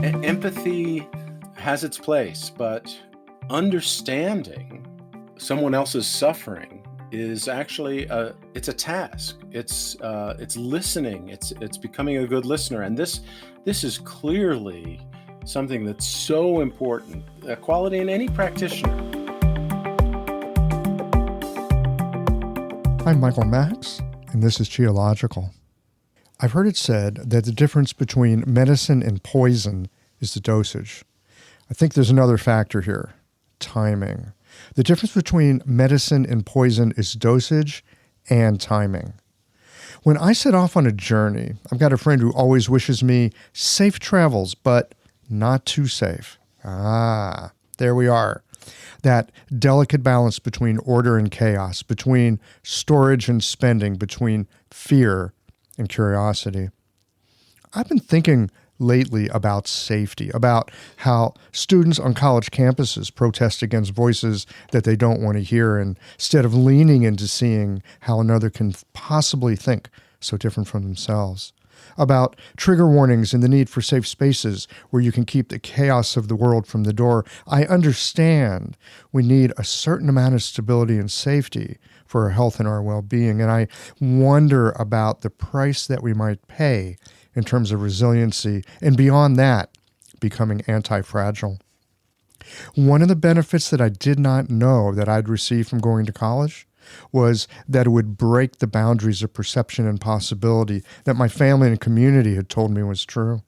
Empathy has its place, but understanding someone else's suffering is actually it's a task. It's listening. It's becoming a good listener, and this is clearly something that's so important, a quality in any practitioner. I'm Michael Max, and this is Geological. I've heard it said that the difference between medicine and poison is the dosage. I think there's another factor here, timing. The difference between medicine and poison is dosage and timing. When I set off on a journey, I've got a friend who always wishes me safe travels, but not too safe. There we are. That delicate balance between order and chaos, between storage and spending, between fear and curiosity. I've been thinking lately about safety, about how students on college campuses protest against voices that they don't want to hear, and instead of leaning into seeing how another can possibly think so different from themselves. About trigger warnings and the need for safe spaces where you can keep the chaos of the world from the door. I understand we need a certain amount of stability and safety for our health and our well-being, and I wonder about the price that we might pay in terms of resiliency, and beyond that, becoming anti-fragile. One of the benefits that I did not know that I'd receive from going to college was that it would break the boundaries of perception and possibility that my family and community had told me was true.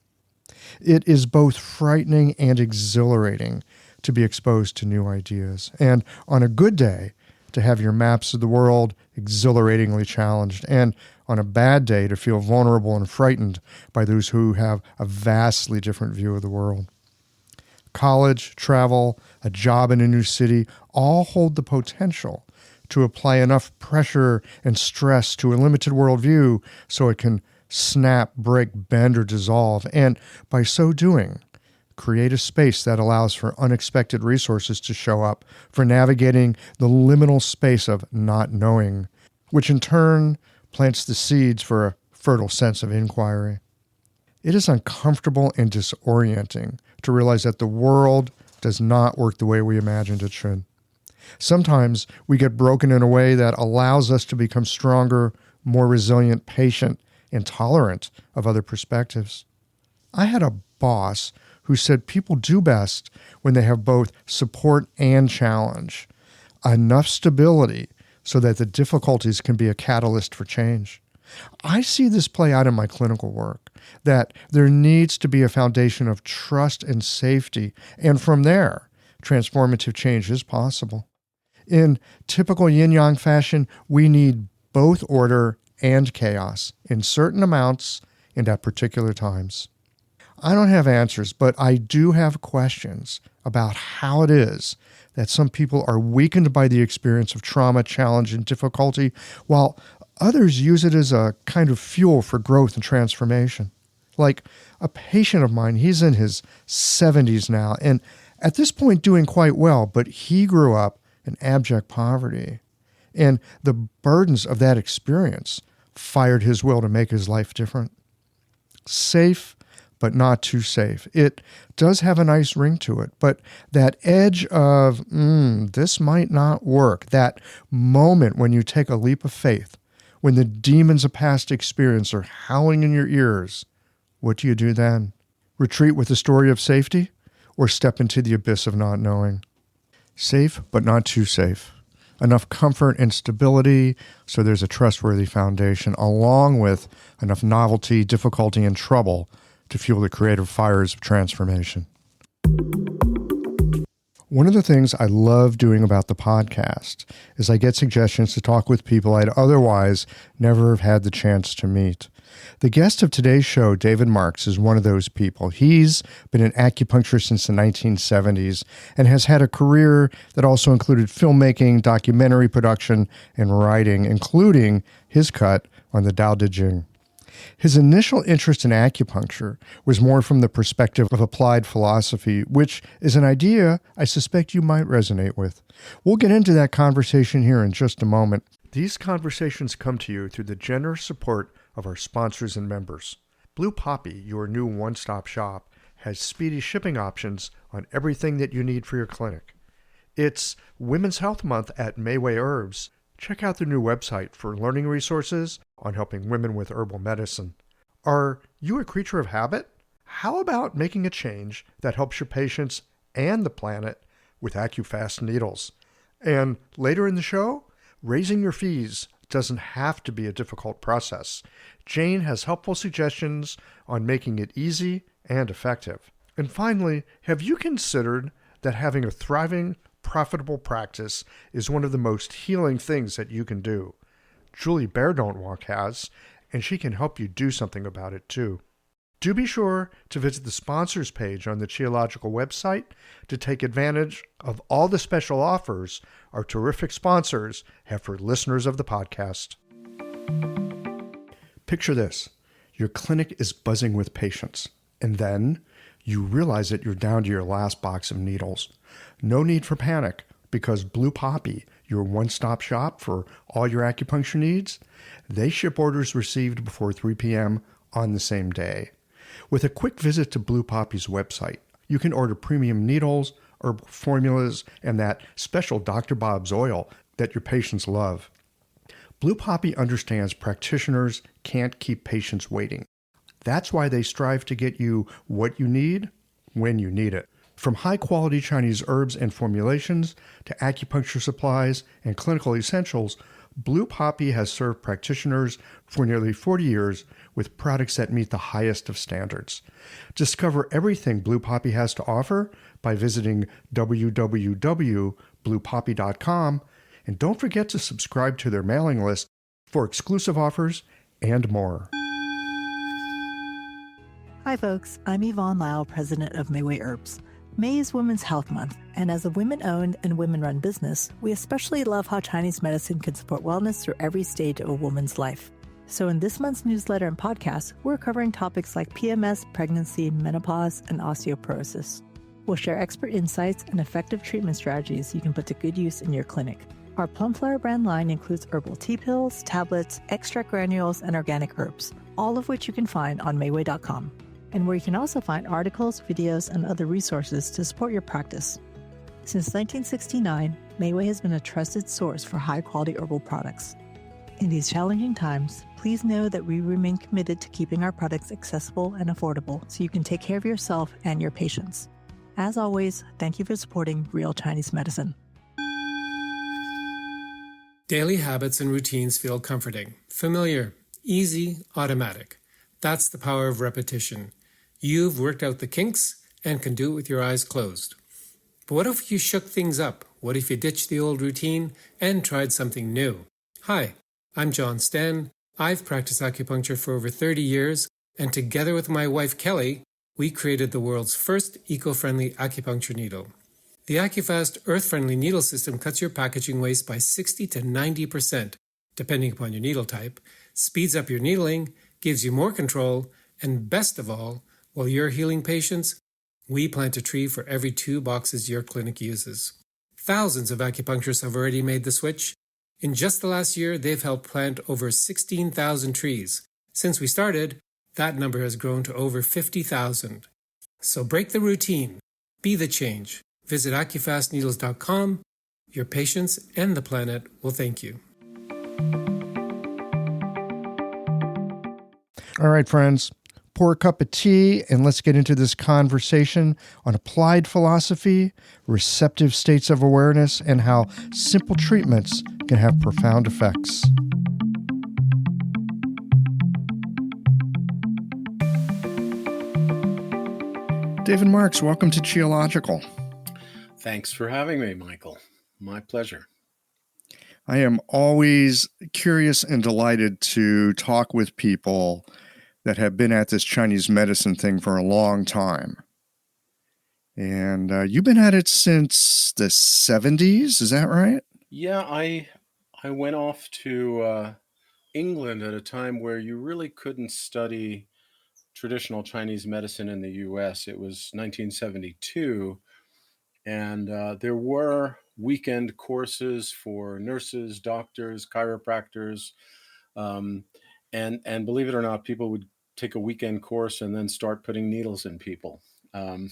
It is both frightening and exhilarating to be exposed to new ideas, and on a good day, to have your maps of the world exhilaratingly challenged, and on a bad day to feel vulnerable and frightened by those who have a vastly different view of the world. College, travel, a job in a new city all hold the potential to apply enough pressure and stress to a limited worldview so it can snap, break, bend, or dissolve, and by so doing, create a space that allows for unexpected resources to show up, for navigating the liminal space of not knowing, which in turn plants the seeds for a fertile sense of inquiry. It is uncomfortable and disorienting to realize that the world does not work the way we imagined it should. Sometimes we get broken in a way that allows us to become stronger, more resilient, patient, and tolerant of other perspectives. I had a boss who said people do best when they have both support and challenge, enough stability so that the difficulties can be a catalyst for change. I see this play out in my clinical work, that there needs to be a foundation of trust and safety, and from there, transformative change is possible. In typical yin-yang fashion, we need both order and chaos in certain amounts and at particular times. I don't have answers, but I do have questions about how it is that some people are weakened by the experience of trauma, challenge, and difficulty, while others use it as a kind of fuel for growth and transformation. Like a patient of mine, he's in his 70s now, and at this point doing quite well, but he grew up in abject poverty, and the burdens of that experience fired his will to make his life different. Safe, but not too safe. It does have a nice ring to it, but that edge of, this might not work, that moment when you take a leap of faith, when the demons of past experience are howling in your ears, what do you do then? Retreat with a story of safety, or step into the abyss of not knowing? Safe, but not too safe. Enough comfort and stability so there's a trustworthy foundation, along with enough novelty, difficulty, and trouble to fuel the creative fires of transformation. One of the things I love doing about the podcast is I get suggestions to talk with people I'd otherwise never have had the chance to meet. The guest of today's show, David Marks, is one of those people. He's been an acupuncturist since the 1970s and has had a career that also included filmmaking, documentary production, and writing, including his cut on the Tao Te Ching. His initial interest in acupuncture was more from the perspective of applied philosophy, which is an idea I suspect you might resonate with. We'll get into that conversation here in just a moment. These conversations come to you through the generous support of our sponsors and members. Blue Poppy, your new one-stop shop, has speedy shipping options on everything that you need for your clinic. It's Women's Health Month at Mayway Herbs. Check out their new website for learning resources on helping women with herbal medicine. Are you a creature of habit? How about making a change that helps your patients and the planet with AccuFast needles? And later in the show, raising your fees doesn't have to be a difficult process. Jane has helpful suggestions on making it easy and effective. And finally, have you considered that having a thriving, profitable practice is one of the most healing things that you can do? Julie Bear Don't Walk has, and she can help you do something about it too. Do be sure to visit the sponsors page on the Qiological website to take advantage of all the special offers our terrific sponsors have for listeners of the podcast. Picture this. Your clinic is buzzing with patients, and then you realize that you're down to your last box of needles. No need for panic, because Blue Poppy, your one-stop shop for all your acupuncture needs, they ship orders received before 3 p.m. on the same day. With a quick visit to Blue Poppy's website, you can order premium needles, herbal formulas, and that special Dr. Bob's oil that your patients love. Blue Poppy understands practitioners can't keep patients waiting. That's why they strive to get you what you need when you need it. From high-quality Chinese herbs and formulations to acupuncture supplies and clinical essentials, Blue Poppy has served practitioners for nearly 40 years with products that meet the highest of standards. Discover everything Blue Poppy has to offer by visiting www.bluepoppy.com, and don't forget to subscribe to their mailing list for exclusive offers and more. Hi folks, I'm Yvonne Lau, president of Mayway Herbs. May is Women's Health Month, and as a women-owned and women-run business, we especially love how Chinese medicine can support wellness through every stage of a woman's life. So in this month's newsletter and podcast, we're covering topics like PMS, pregnancy, menopause, and osteoporosis. We'll share expert insights and effective treatment strategies you can put to good use in your clinic. Our Plumflower brand line includes herbal tea pills, tablets, extract granules, and organic herbs, all of which you can find on Mayway.com, and where you can also find articles, videos, and other resources to support your practice. Since 1969, Mayway has been a trusted source for high-quality herbal products. In these challenging times, please know that we remain committed to keeping our products accessible and affordable so you can take care of yourself and your patients. As always, thank you for supporting Real Chinese Medicine. Daily habits and routines feel comforting, familiar, easy, automatic. That's the power of repetition. You've worked out the kinks and can do it with your eyes closed. But what if you shook things up? What if you ditched the old routine and tried something new? Hi, I'm John Sten. I've practiced acupuncture for over 30 years, and together with my wife Kelly, we created the world's first eco-friendly acupuncture needle. The AccuFast earth-friendly needle system cuts your packaging waste by 60 to 90%, depending upon your needle type, speeds up your needling, gives you more control, and best of all, while you're healing patients, we plant a tree for every 2 boxes your clinic uses. Thousands of acupuncturists have already made the switch. In just the last year, they've helped plant over 16,000 trees. Since we started, that number has grown to over 50,000. So break the routine. Be the change. Visit AccuFastNeedles.com. Your patients and the planet will thank you. All right, friends, pour a cup of tea and let's get into this conversation on applied philosophy, receptive states of awareness, and how simple treatments can have profound effects. David Marks, welcome to Qiological. Thanks for having me, Michael. My pleasure. I am always curious and delighted to talk with people that have been at this Chinese medicine thing for a long time. And you've been at it since the 70s, is that right? Yeah, I went off to England at a time where you really couldn't study traditional Chinese medicine in the U.S. It was 1972, and there were weekend courses for nurses, doctors, chiropractors, and believe it or not, people would take a weekend course and then start putting needles in people. Um,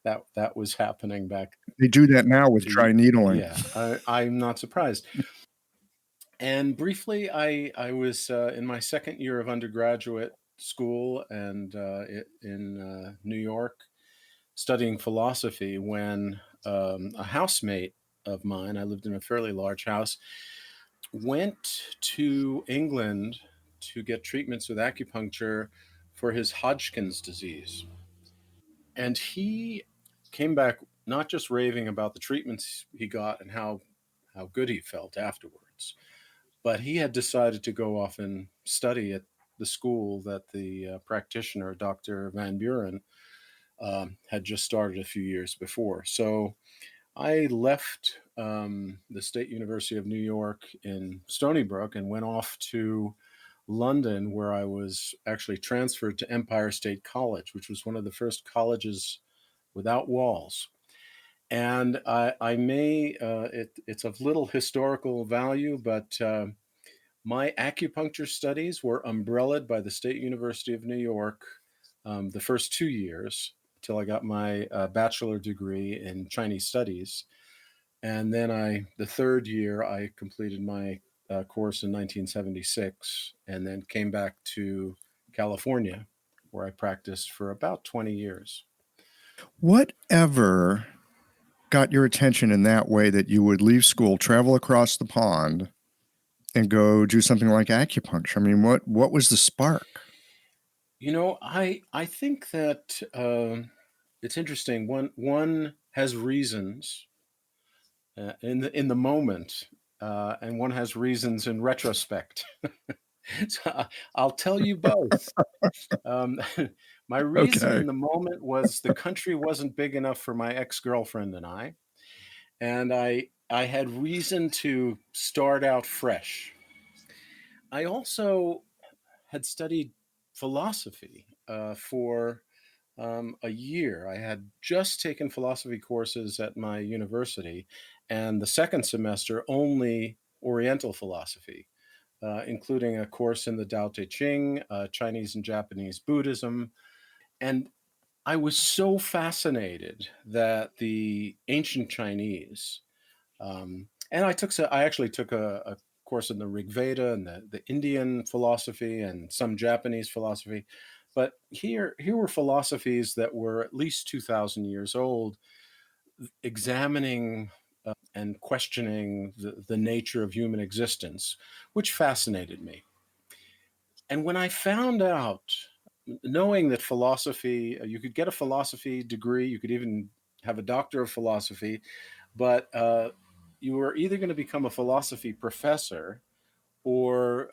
that was happening back. They do that now with dry needling. Yeah, I'm not surprised. And briefly, I was in my second year of undergraduate school and in New York studying philosophy when a housemate of mine, I lived in a fairly large house, went to England to get treatments with acupuncture for his Hodgkin's disease. And he came back not just raving about the treatments he got and how good he felt afterwards, but he had decided to go off and study at the school that the practitioner, Dr. Van Buren, had just started a few years before. So I left the State University of New York in Stony Brook and went off to London, where I was actually transferred to Empire State College, which was one of the first colleges without walls. And I may, it's of little historical value, but my acupuncture studies were umbrellaed by the State University of New York the first 2 years till I got my bachelor degree in Chinese studies. And then the third year, I completed my course in 1976 and then came back to California, where I practiced for about 20 years. Whatever got your attention in that way that you would leave school, travel across the pond, and go do something like acupuncture? I mean, what was the spark? I think that it's interesting. One has reasons in the moment, and one has reasons in retrospect. So I'll tell you both. Um, my reason Okay. in the moment was the country wasn't big enough for my ex-girlfriend and I had reason to start out fresh. I also had studied philosophy for a year. I had just taken philosophy courses at my university, and the second semester only Oriental philosophy, including a course in the Tao Te Ching, Chinese and Japanese Buddhism. And I was so fascinated that the ancient Chinese, and I actually took a course in the Rig Veda and the Indian philosophy and some Japanese philosophy. But here were philosophies that were at least 2,000 years old, examining and questioning the nature of human existence, which fascinated me. And when I found out, knowing that philosophy, you could get a philosophy degree, you could even have a doctor of philosophy, but you were either going to become a philosophy professor or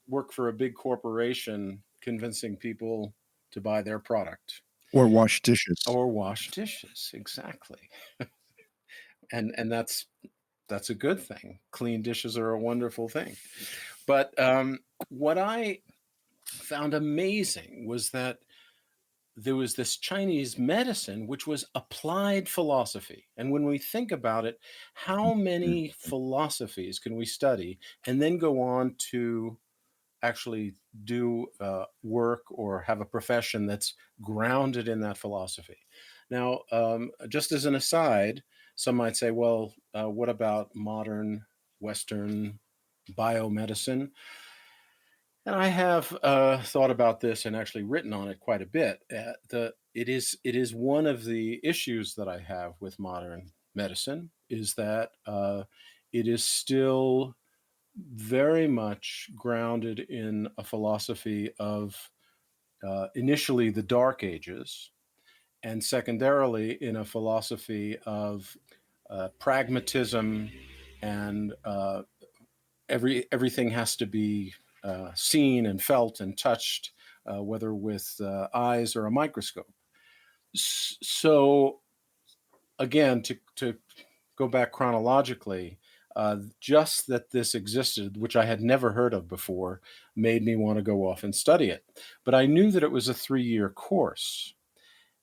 work for a big corporation convincing people to buy their product Or wash dishes. or wash dishes. Exactly. And that's a good thing. Clean dishes are a wonderful thing. But what I found amazing was that there was this Chinese medicine, which was applied philosophy. And when we think about it, how many philosophies can we study and then go on to actually do work or have a profession that's grounded in that philosophy? Now, just as an aside, some might say, well, what about modern Western biomedicine? And I have thought about this and actually written on it quite a bit. It is one of the issues that I have with modern medicine is that it is still very much grounded in a philosophy of initially the Dark Ages, and secondarily in a philosophy of pragmatism and everything has to be seen and felt and touched, whether with eyes or a microscope. So again, to go back chronologically, just that this existed, which I had never heard of before, made me want to go off and study it. But I knew that it was a 3-year course.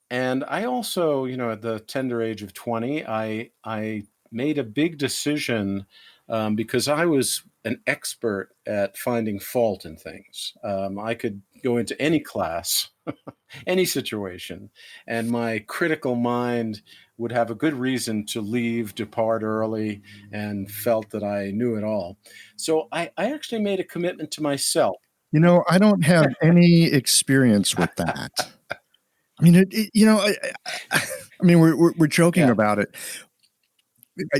And I also, at the tender age of 20, I made a big decision because I was an expert at finding fault in things. I could go into any class, any situation, and my critical mind would have a good reason to leave, depart early, and felt that I knew it all. So I actually made a commitment to myself. I don't have any experience with that. I mean, I mean, we're joking Yeah. about it.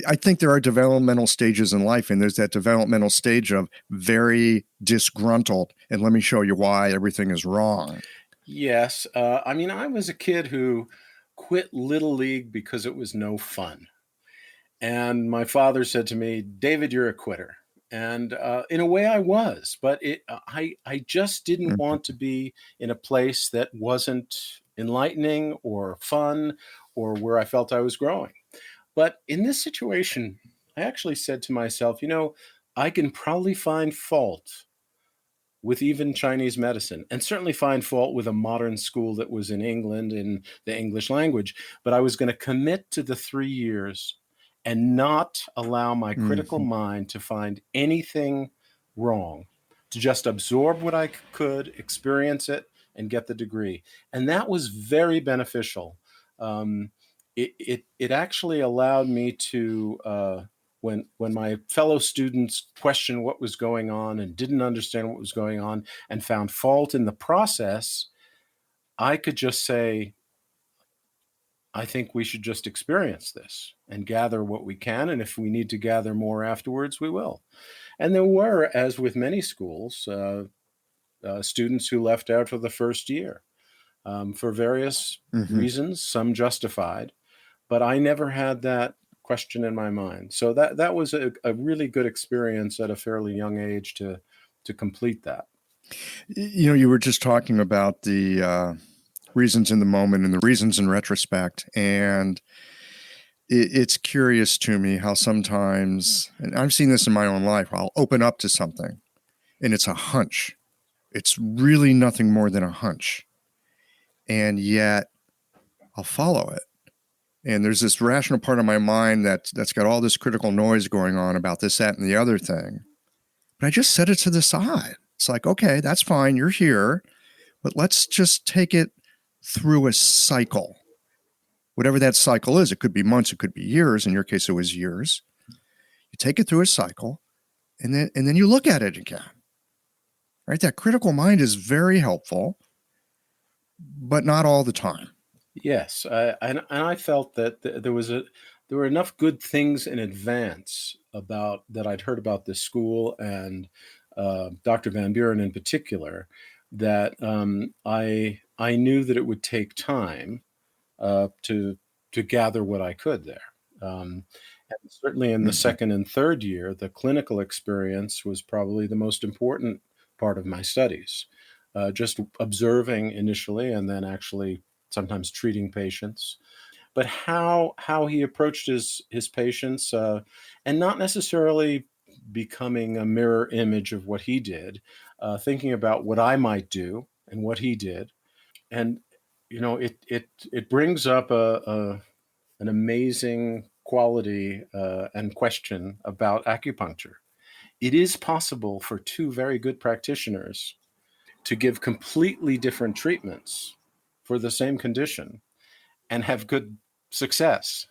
I think there are developmental stages in life, and there's that developmental stage of very disgruntled, and let me show you why everything is wrong. Yes. I mean, I was a kid who quit Little League because it was no fun. And my father said to me, David, you're a quitter. And in a way, I was, but I just didn't Mhm. want to be in a place that wasn't enlightening or fun or where I felt I was growing. But in this situation, I actually said to myself, I can probably find fault with even Chinese medicine, and certainly find fault with a modern school that was in England in the English language. But I was going to commit to the 3 years and not allow my critical Mhm. mind to find anything wrong, to just absorb what I could, experience it, and get the degree. And that was very beneficial. Um, it actually allowed me to when my fellow students questioned what was going on and didn't understand what was going on and found fault in the process, I could just say, I think we should just experience this and gather what we can. And if we need to gather more afterwards, we will. And there were, as with many schools, students who left out for the first year for various Mhm. reasons, some justified. But I never had that question in my mind. So that was a really good experience at a fairly young age to complete that. You were just talking about the reasons in the moment and the reasons in retrospect, and it's curious to me how sometimes, and I've seen this in my own life, I'll open up to something and it's a hunch. It's really nothing more than a hunch. And yet I'll follow it. And there's this rational part of my mind that's got all this critical noise going on about this, that, and the other thing. But I just set it to the side. It's like, okay, that's fine. You're here, but let's just take it through a cycle. Whatever that cycle is, it could be months, it could be years. In your case, it was years. You take it through a cycle, and then you look at it again. Right? That critical mind is very helpful, but not all the time. Yes, and I felt that there were enough good things in advance about that I'd heard about this school and Dr. Van Buren in particular that I knew that it would take time to gather what I could there. And certainly in the Mhm. second and third year, the clinical experience was probably the most important part of my studies. Just observing initially, and then actually sometimes treating patients. But how he approached his patients, and not necessarily becoming a mirror image of what he did, thinking about what I might do and what he did, and it brings up an amazing quality and question about acupuncture. It is possible for two very good practitioners to give completely different treatments for the same condition and have good success.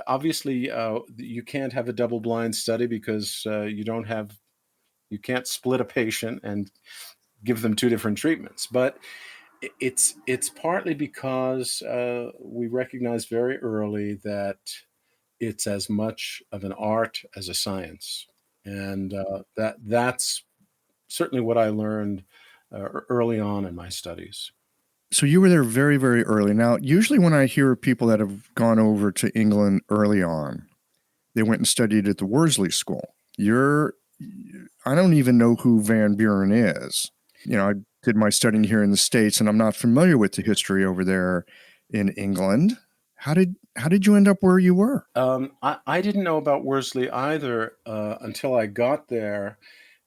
Obviously, you can't have a double-blind study because you can't split a patient and give them two different treatments. But it's partly because we recognize very early that it's as much of an art as a science, and that's certainly what I learned early on in my studies. So you were there very, very early. Now, usually when I hear of people that have gone over to England early on, they went and studied at the Worsley School. I don't even know who Van Buren is. I did my studying here in the States, and I'm not familiar with the history over there in England. How did you end up where you were? I didn't know about Worsley either until I got there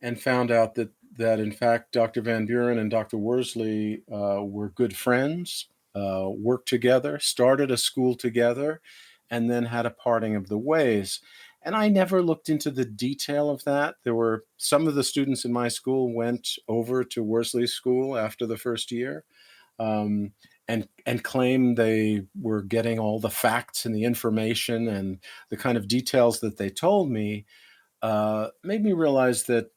and found out that in fact Dr. Van Buren and Dr. Worsley were good friends, worked together, started a school together, and then had a parting of the ways. And I never looked into the detail of that. There were some of the students in my school went over to Worsley School after the first year, um, and claimed they were getting all the facts and the information, and the kind of details that they told me made me realize that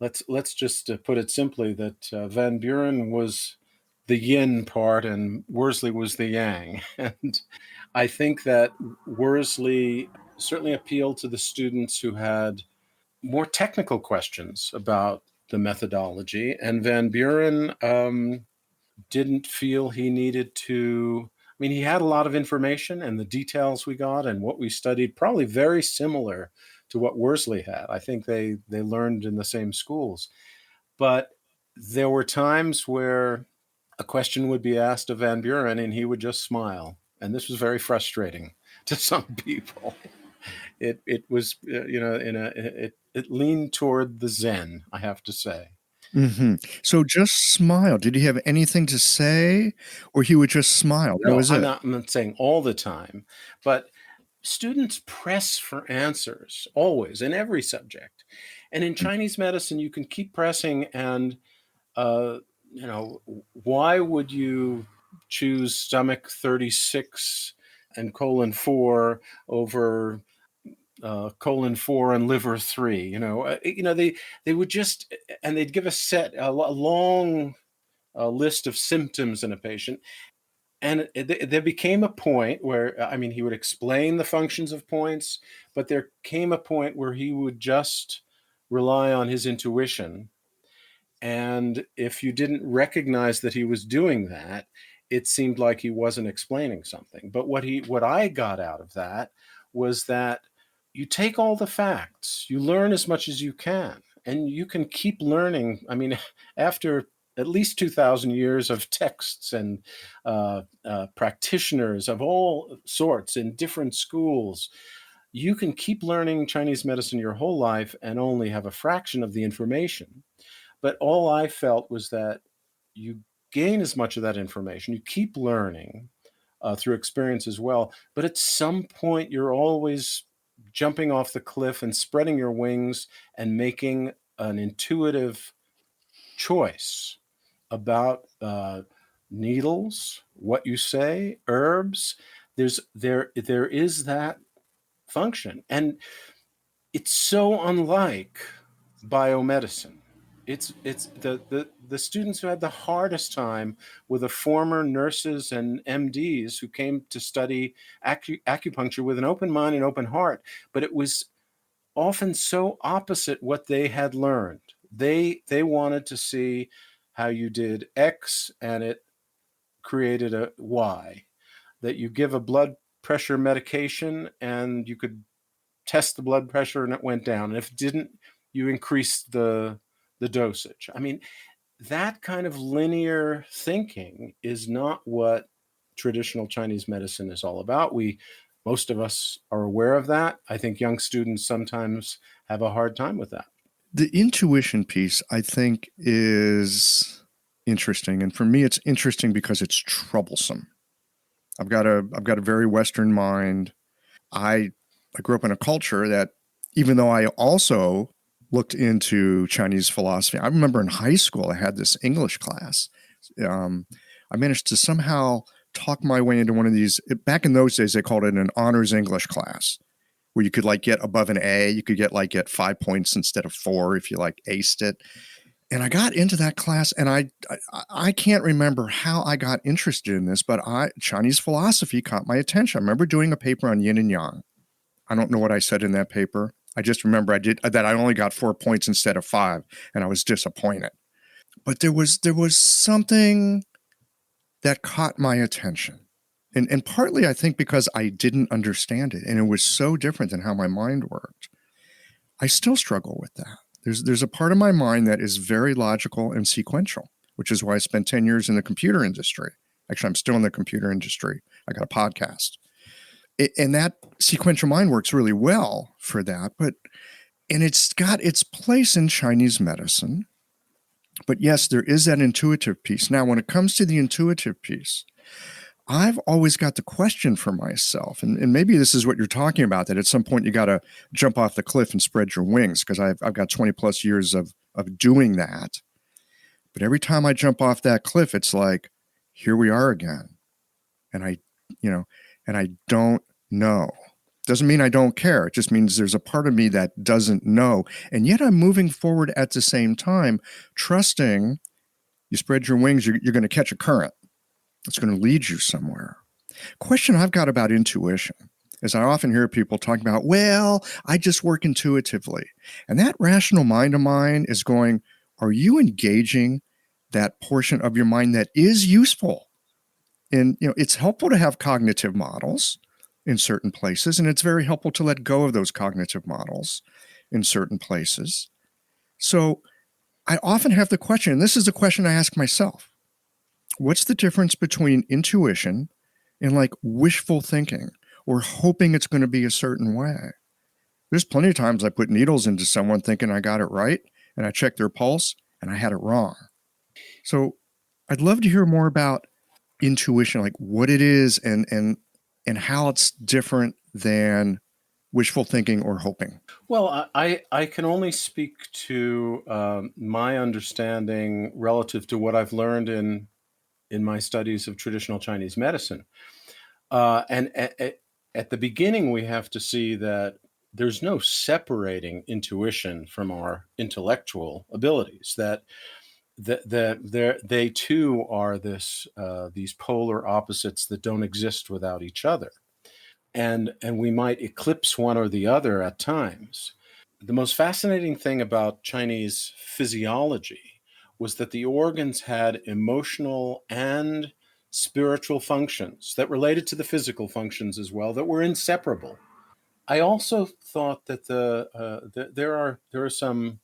let's just put it simply that Van Buren was the yin part and Worsley was the yang. And I think that Worsley certainly appealed to the students who had more technical questions about the methodology, and Van Buren didn't feel he needed to. I mean, he had a lot of information, and the details we got and what we studied probably very similar to what Worsley had. I think they learned in the same schools, but there were times where a question would be asked of Van Buren and he would just smile, and this was very frustrating to some people. It was it leaned toward the Zen, I have to say. Mm-hmm. So just smile. Did he have anything to say, or he would just smile? That No, was it. I'm not saying all the time, but students press for answers always in every subject. And in Chinese medicine, you can keep pressing, and uh, why would you choose stomach 36 and colon 4 over colon 4 and liver 3? They would just, and they'd give a long list of symptoms in a patient, and there became a point where, I mean, he would explain the functions of points, but there came a point where he would just rely on his intuition. And if you didn't recognize that he was doing that, it seemed like he wasn't explaining something. But what I got out of that was that you take all the facts, you learn as much as you can, and you can keep learning. I mean, after at least 2,000 years of texts and practitioners of all sorts in different schools, you can keep learning Chinese medicine your whole life and only have a fraction of the information. But all I felt was that you gain as much of that information, you keep learning through experience as well. But at some point, you're always jumping off the cliff and spreading your wings and making an intuitive choice about needles, what you say, herbs. There is that function, and it's so unlike biomedicine. It's the students who had the hardest time were the former nurses and MDs who came to study acupuncture with an open mind and open heart, but it was often so opposite what they had learned. They wanted to see how you did X and it created a Y, that you give a blood pressure medication and you could test the blood pressure and it went down. And if it didn't, you increased the dosage. I mean, that kind of linear thinking is not what traditional Chinese medicine is all about. Most of us are aware of that. I think young students sometimes have a hard time with that. The intuition piece, I think, is interesting, and for me, it's interesting because it's troublesome. I've got a very Western mind. I grew up in a culture that, even though I also looked into Chinese philosophy, I remember in high school I had this English class. I managed to somehow talk my way into one of these. Back in those days, they called it an honors English class, where you could get above an A. You could get 5 points instead of 4 if you aced it. And I got into that class, and I can't remember how I got interested in this, but Chinese philosophy caught my attention. I remember doing a paper on yin and yang. I don't know what I said in that paper. I just remember I only got 4 points instead of 5, and I was disappointed. But there was something that caught my attention. And partly, I think, because I didn't understand it, and it was so different than how my mind worked. I still struggle with that. There's a part of my mind that is very logical and sequential, which is why I spent 10 years in the computer industry. Actually, I'm still in the computer industry. I got a podcast. And that sequential mind works really well for that. And it's got its place in Chinese medicine. But yes, there is that intuitive piece. Now, when it comes to the intuitive piece, I've always got the question for myself, and maybe this is what you're talking about, that at some point you got to jump off the cliff and spread your wings, because I've got 20 plus years of doing that. But every time I jump off that cliff, it's like, here we are again. And I don't know. Doesn't mean I don't care. It just means there's a part of me that doesn't know. And yet I'm moving forward at the same time, trusting you spread your wings, you're going to catch a current. It's going to lead you somewhere. Question I've got about intuition is I often hear people talking about, well, I just work intuitively. And that rational mind of mine is going, are you engaging that portion of your mind that is useful? And, it's helpful to have cognitive models in certain places, and it's very helpful to let go of those cognitive models in certain places. So I often have the question, and this is a question I ask myself, what's the difference between intuition and like wishful thinking or hoping it's going to be a certain way? There's plenty of times I put needles into someone thinking I got it right, and I checked their pulse and I had it wrong. So I'd love to hear more about intuition, like what it is and how it's different than wishful thinking or hoping. Well, I can only speak to my understanding relative to what I've learned in my studies of traditional Chinese medicine. And at the beginning, we have to see that there's no separating intuition from our intellectual abilities, that they too are these polar opposites that don't exist without each other. And we might eclipse one or the other at times. The most fascinating thing about Chinese physiology was that the organs had emotional and spiritual functions that related to the physical functions as well, that were inseparable. I also thought that there are some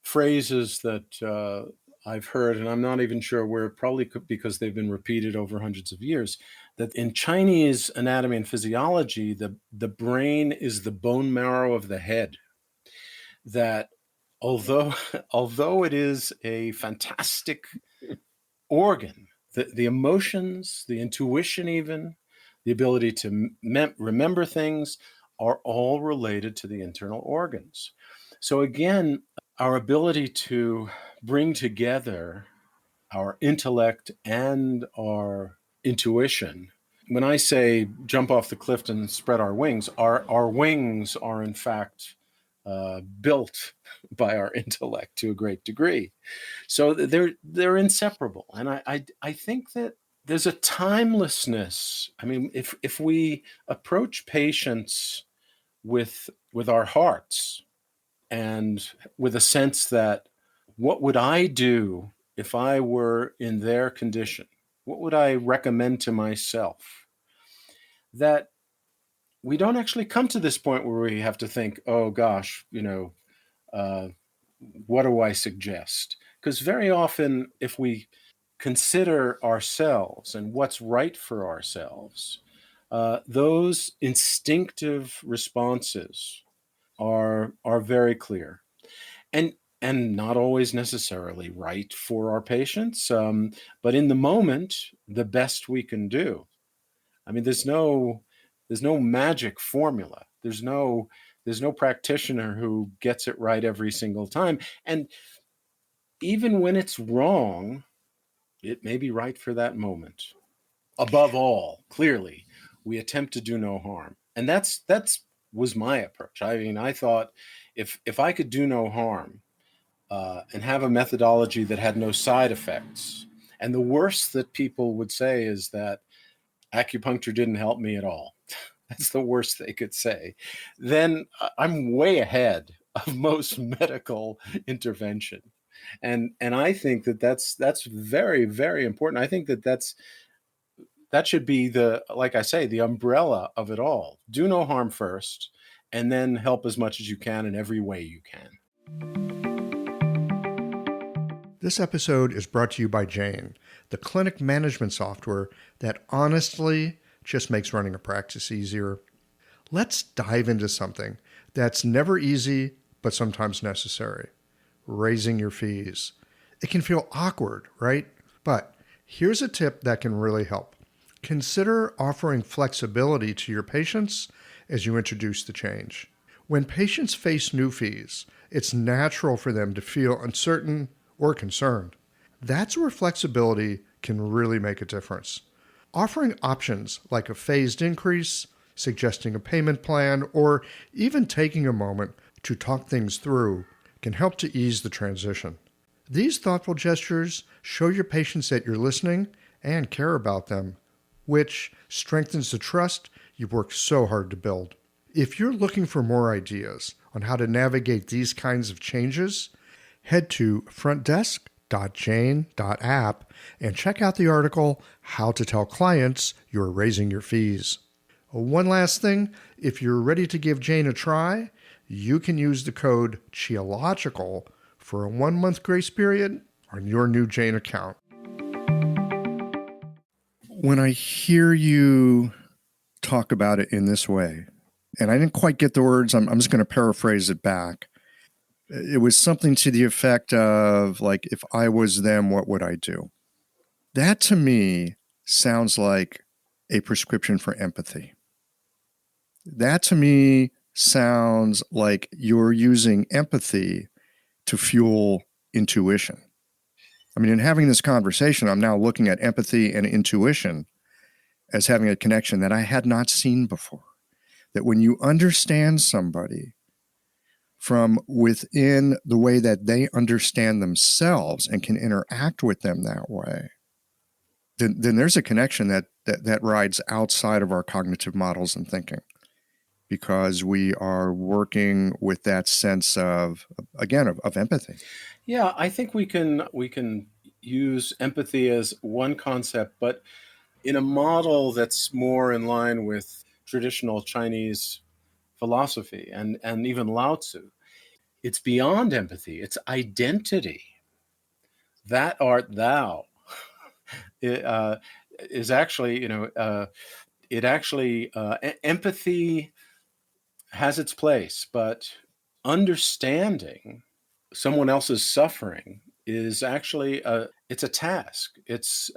phrases that I've heard, and I'm not even sure where, probably because they've been repeated over hundreds of years, that in Chinese anatomy and physiology, the brain is the bone marrow of the head. That although although it is a fantastic organ, the emotions, the intuition, even the ability to remember things, are all related to the internal organs. So again, our ability to bring together our intellect and our intuition. When I say jump off the cliff and spread our wings, our wings are in fact built by our intellect to a great degree. So they're inseparable, and I think that there's a timelessness. I mean, if we approach patients with our hearts and with a sense that, what would I do if I were in their condition? What would I recommend to myself? That we don't actually come to this point where we have to think, oh gosh, uh, what do I suggest? Because very often, if we consider ourselves and what's right for ourselves, those instinctive responses are very clear, and not always necessarily right for our patients, but in the moment, the best we can do. I mean, there's no magic formula. There's no practitioner who gets it right every single time. And even when it's wrong, it may be right for that moment. Above all, clearly, we attempt to do no harm. And that's was my approach. I mean, I thought, if I could do no harm, and have a methodology that had no side effects, and the worst that people would say is that acupuncture didn't help me at all. That's the worst they could say. Then I'm way ahead of most medical intervention, and I think that that's very, very important. I think that that should be, the like I say, the umbrella of it all. Do no harm first, and then help as much as you can in every way you can. This episode is brought to you by Jane, the clinic management software that honestly just makes running a practice easier. Let's dive into something that's never easy, but sometimes necessary: raising your fees. It can feel awkward, right? But here's a tip that can really help. Consider offering flexibility to your patients as you introduce the change. When patients face new fees, it's natural for them to feel uncertain or concerned. That's where flexibility can really make a difference. Offering options like a phased increase, suggesting a payment plan, or even taking a moment to talk things through can help to ease the transition. These thoughtful gestures show your patients that you're listening and care about them, which strengthens the trust you've worked so hard to build. If you're looking for more ideas on how to navigate these kinds of changes, head to frontdesk.jane.app and check out the article, How to Tell Clients You're Raising Your Fees. One last thing, if you're ready to give Jane a try, you can use the code CHIOLOGICAL for a 1-month grace period on your new Jane account. When I hear you talk about it in this way, and I didn't quite get the words, I'm just going to paraphrase it back. It was something to the effect of, like, if I was them, what would I do? That to me sounds like a prescription for empathy. That to me sounds like you're using empathy to fuel intuition. I mean, in having this conversation, I'm now looking at empathy and intuition as having a connection that I had not seen before. That when you understand somebody from within the way that they understand themselves and can interact with them that way, then there's a connection that rides outside of our cognitive models and thinking, because we are working with that sense of, again, of empathy. Yeah, I think we can use empathy as one concept, but in a model that's more in line with traditional Chinese philosophy and even Lao Tzu. It's beyond empathy, it's identity. That art thou. It, is actually, empathy has its place, but understanding someone else's suffering is actually it's a task. It's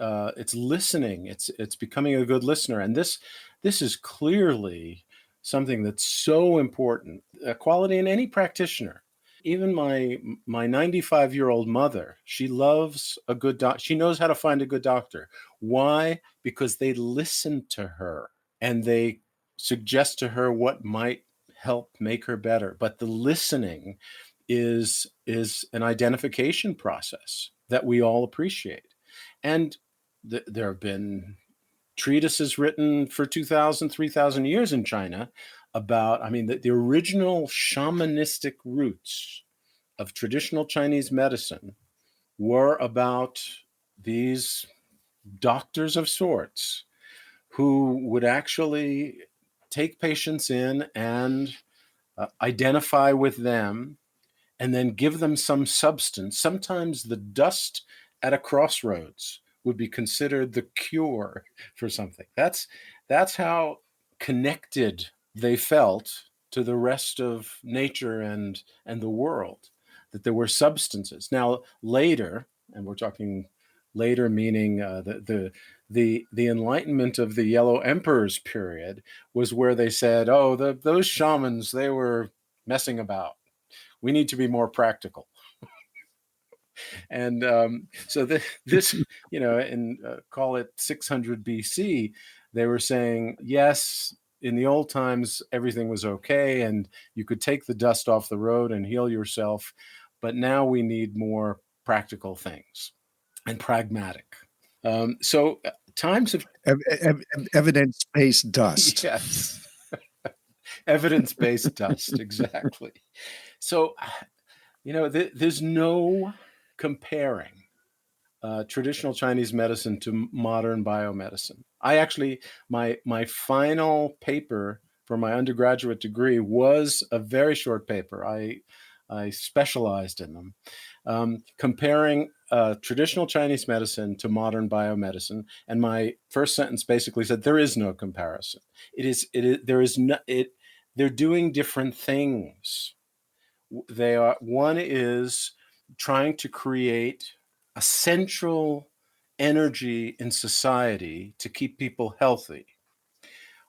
listening. It's becoming a good listener, and this is clearly something that's so important. A quality in any practitioner. Even my 95-year-old mother, she loves a good doc. She knows how to find a good doctor. Why? Because they listen to her and they suggest to her what might help make her better. But the listening is an identification process that we all appreciate. And there have been treatises written for 2,000, 3,000 years in China about, I mean, the original shamanistic roots of traditional Chinese medicine were about these doctors of sorts who would actually take patients in and identify with them and then give them some substance. Sometimes the dust at a crossroads would be considered the cure for something. That's how connected they felt to the rest of nature and the world, that there were substances. Now later, and we're talking later meaning the Enlightenment of the Yellow Emperor's period, was where they said, oh, those shamans, they were messing about. We need to be more practical. And so this, in call it 600 BC, they were saying, yes, in the old times, everything was okay and you could take the dust off the road and heal yourself. But now we need more practical things and pragmatic. So times of Evidence-based dust. Yes, evidence-based dust, exactly. So, there's no comparing traditional Chinese medicine to modern biomedicine. I actually, my final paper for my undergraduate degree was a very short paper. I specialized in them, comparing traditional Chinese medicine to modern biomedicine. And my first sentence basically said, there is no comparison. There is no, they're doing different things. One is trying to create a central energy in society to keep people healthy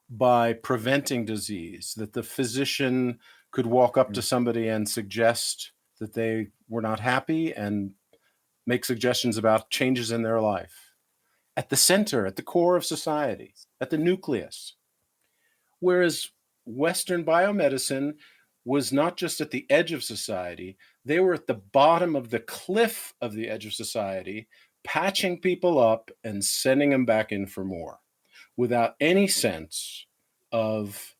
by preventing disease, that the physician could walk up to somebody and suggest that they were not happy and make suggestions about changes in their life. At the center, at the core of society, at the nucleus. Whereas Western biomedicine was not just at the edge of society, they were at the bottom of the cliff of the edge of society, patching people up and sending them back in for more without any sense of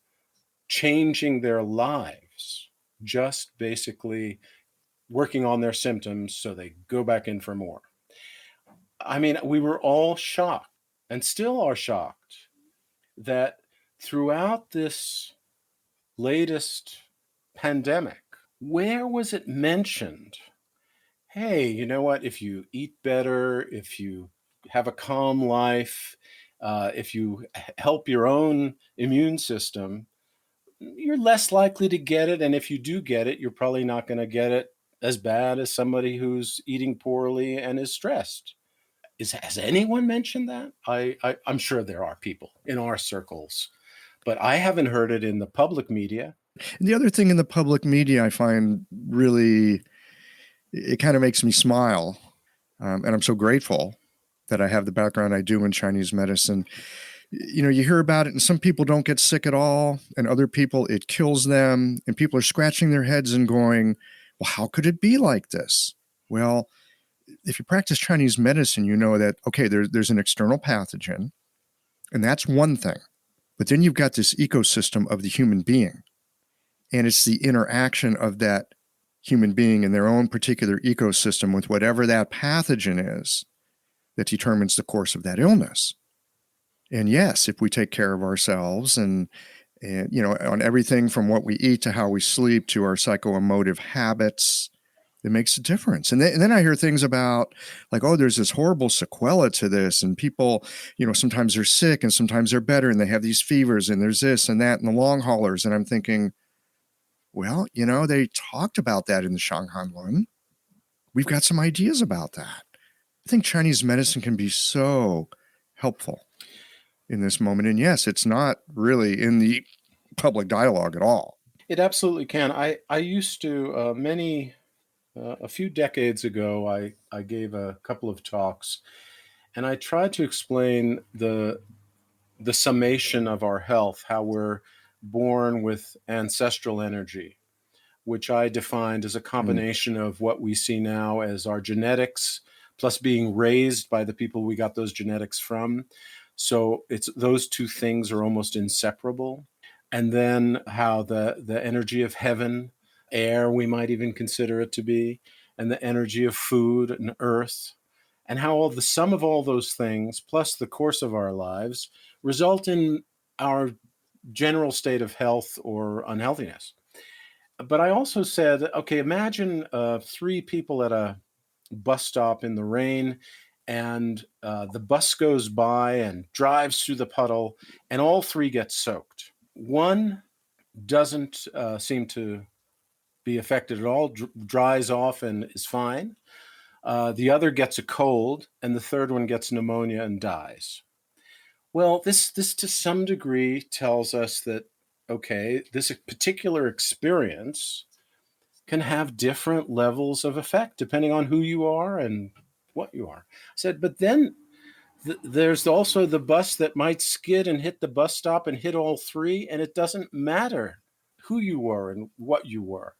changing their lives, just basically working on their symptoms so they go back in for more. I mean, we were all shocked and still are shocked that throughout this latest pandemic, where was it mentioned? Hey, you know what? If you eat better, if you have a calm life, if you help your own immune system, you're less likely to get it. And if you do get it, you're probably not going to get it as bad as somebody who's eating poorly and is stressed. Has anyone mentioned that? I'm sure there are people in our circles, but I haven't heard it in the public media. And the other thing in the public media I find really, it kind of makes me smile. And I'm so grateful that I have the background I do in Chinese medicine. You know, you hear about it and some people don't get sick at all, and other people, it kills them. And people are scratching their heads and going, well, how could it be like this? Well, if you practice Chinese medicine, you know that, okay, there's an external pathogen, and that's one thing. But then you've got this ecosystem of the human being. And it's the interaction of that human being in their own particular ecosystem with whatever that pathogen is that determines the course of that illness. And yes, if we take care of ourselves and you know, on everything from what we eat to how we sleep to our psychoemotive habits, it makes a difference. And then I hear things about like, oh, there's this horrible sequela to this. And people, you know, sometimes they're sick and sometimes they're better and they have these fevers and there's this and that and the long haulers. And I'm thinking, well, you know, they talked about that in the Shanghanlun. We've got some ideas about that. I think Chinese medicine can be so helpful in this moment. And yes, it's not really in the public dialogue at all. It absolutely can. I used to, a few decades ago, I gave a couple of talks, and I tried to explain the summation of our health, how we're born with ancestral energy, which I defined as a combination of what we see now as our genetics, plus being raised by the people we got those genetics from. So it's those two things are almost inseparable. And then how the energy of heaven, air, we might even consider it to be, and the energy of food and earth, and how all the sum of all those things, plus the course of our lives, result in our general state of health or unhealthiness. But I also said, okay, imagine three people at a bus stop in the rain, and the bus goes by and drives through the puddle, and all three get soaked. One doesn't seem to be affected at all, dries off and is fine. The other gets a cold, and the third one gets pneumonia and dies. Well, this to some degree tells us that, okay, this particular experience can have different levels of effect depending on who you are and what you are. I said, but then there's also the bus that might skid and hit the bus stop and hit all three, and it doesn't matter who you were and what you were.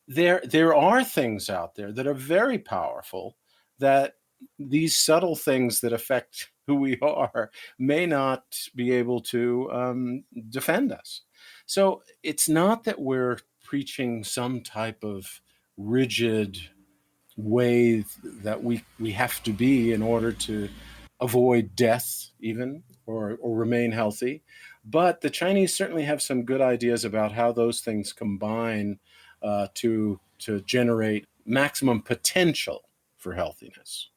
There are things out there that are very powerful, that these subtle things that affect who we are may not be able to defend us. So it's not that we're preaching some type of rigid way that we have to be in order to avoid death even or remain healthy. But the Chinese certainly have some good ideas about how those things combine to generate maximum potential for healthiness.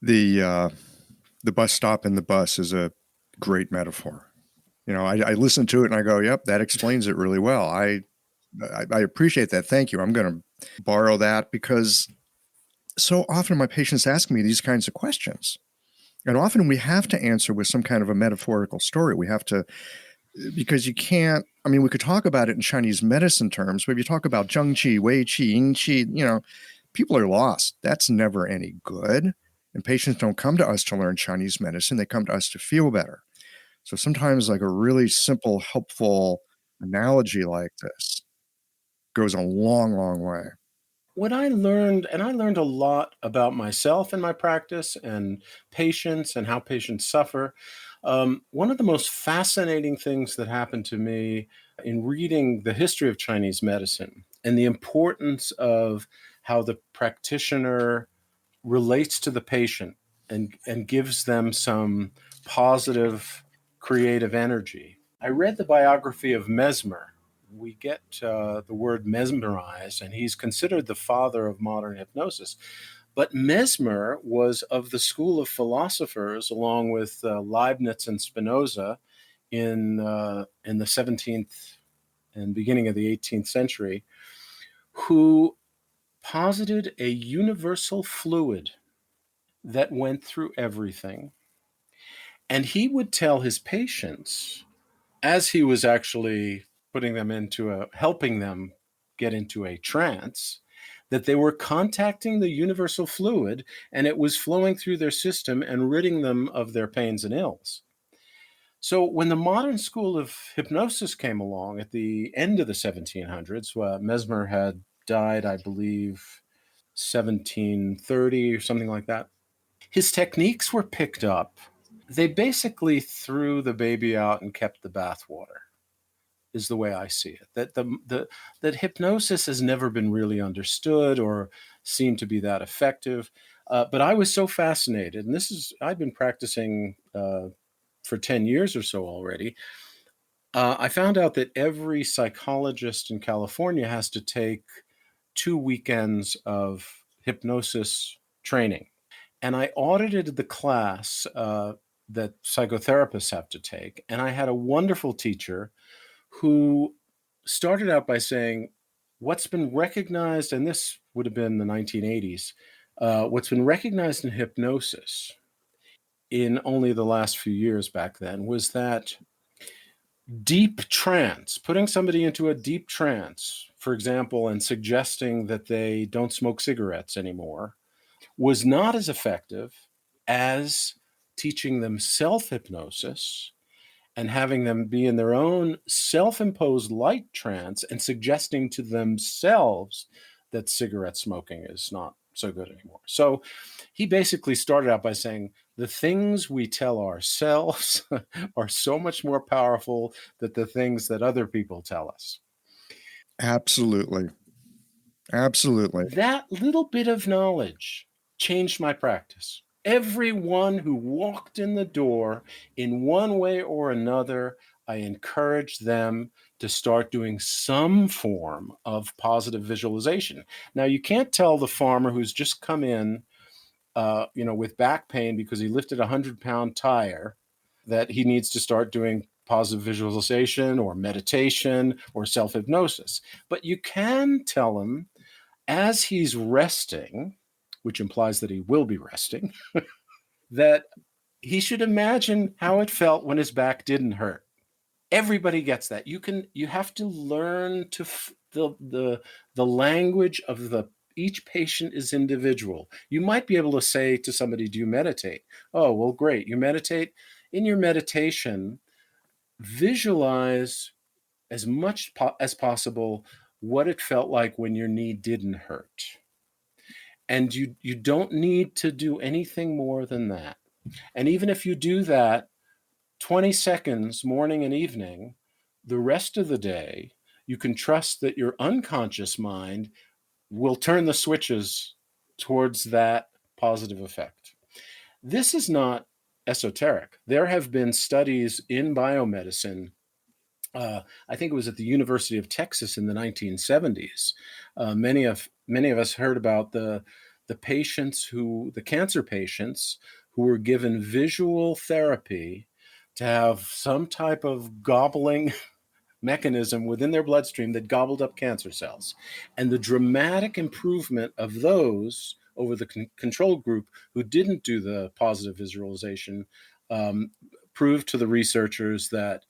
The bus stop and the bus is a great metaphor. You know, I listen to it and I go, yep, that explains it really well. I appreciate that. Thank you. I'm going to borrow that because so often my patients ask me these kinds of questions. And often we have to answer with some kind of a metaphorical story. We have to, because you can't, I mean, we could talk about it in Chinese medicine terms, but if you talk about Zheng Qi, Wei Qi, Ying Qi, people are lost. That's never any good. And patients don't come to us to learn Chinese medicine. They come to us to feel better. So sometimes like a really simple, helpful analogy like this goes a long, long way. What I learned, and I learned a lot about myself in my practice and patients and how patients suffer. One of the most fascinating things that happened to me in reading the history of Chinese medicine and the importance of how the practitioner relates to the patient and gives them some positive creative energy. I read the biography of Mesmer. We get the word mesmerized, and he's considered the father of modern hypnosis. But Mesmer was of the school of philosophers, along with Leibniz and Spinoza, in the 17th and beginning of the 18th century, who posited a universal fluid that went through everything. And he would tell his patients, as he was actually putting them helping them get into a trance, that they were contacting the universal fluid and it was flowing through their system and ridding them of their pains and ills. So when the modern school of hypnosis came along at the end of the 1700s, Mesmer had died, I believe, 1730 or something like that. His techniques were picked up. They basically threw the baby out and kept the bathwater, is the way I see it. That hypnosis has never been really understood or seemed to be that effective. But I was so fascinated, and I've been practicing for 10 years or so already. I found out that every psychologist in California has to take 2 weekends of hypnosis training. And I audited the class that psychotherapists have to take. And I had a wonderful teacher who started out by saying, what's been recognized, and this would have been the 1980s, what's been recognized in hypnosis in only the last few years back then was that deep trance, putting somebody into a deep trance, for example, and suggesting that they don't smoke cigarettes anymore, was not as effective as teaching them self-hypnosis and having them be in their own self-imposed light trance and suggesting to themselves that cigarette smoking is not so good anymore. So he basically started out by saying the things we tell ourselves are so much more powerful than the things that other people tell us. Absolutely. Absolutely. That little bit of knowledge changed my practice. Everyone who walked in the door in one way or another, I encouraged them to start doing some form of positive visualization. Now, you can't tell the farmer who's just come in, with back pain because he lifted a 100-pound tire that he needs to start doing positive visualization or meditation or self-hypnosis. But you can tell him as he's resting, which implies that he will be resting, that he should imagine how it felt when his back didn't hurt. Everybody gets that. You have to learn to the language of each patient is individual. You might be able to say to somebody, "Do you meditate?" "Oh, well, great. You meditate." In your meditation, visualize as much as possible what it felt like when your knee didn't hurt. And you don't need to do anything more than that. And even if you do that 20 seconds morning and evening, the rest of the day, you can trust that your unconscious mind will turn the switches towards that positive effect. This is not esoteric. There have been studies in biomedicine. I think it was at the University of Texas in the 1970s. Many of us heard about the cancer patients who were given visual therapy to have some type of gobbling mechanism within their bloodstream that gobbled up cancer cells. And the dramatic improvement of those over the control group who didn't do the positive visualization proved to the researchers that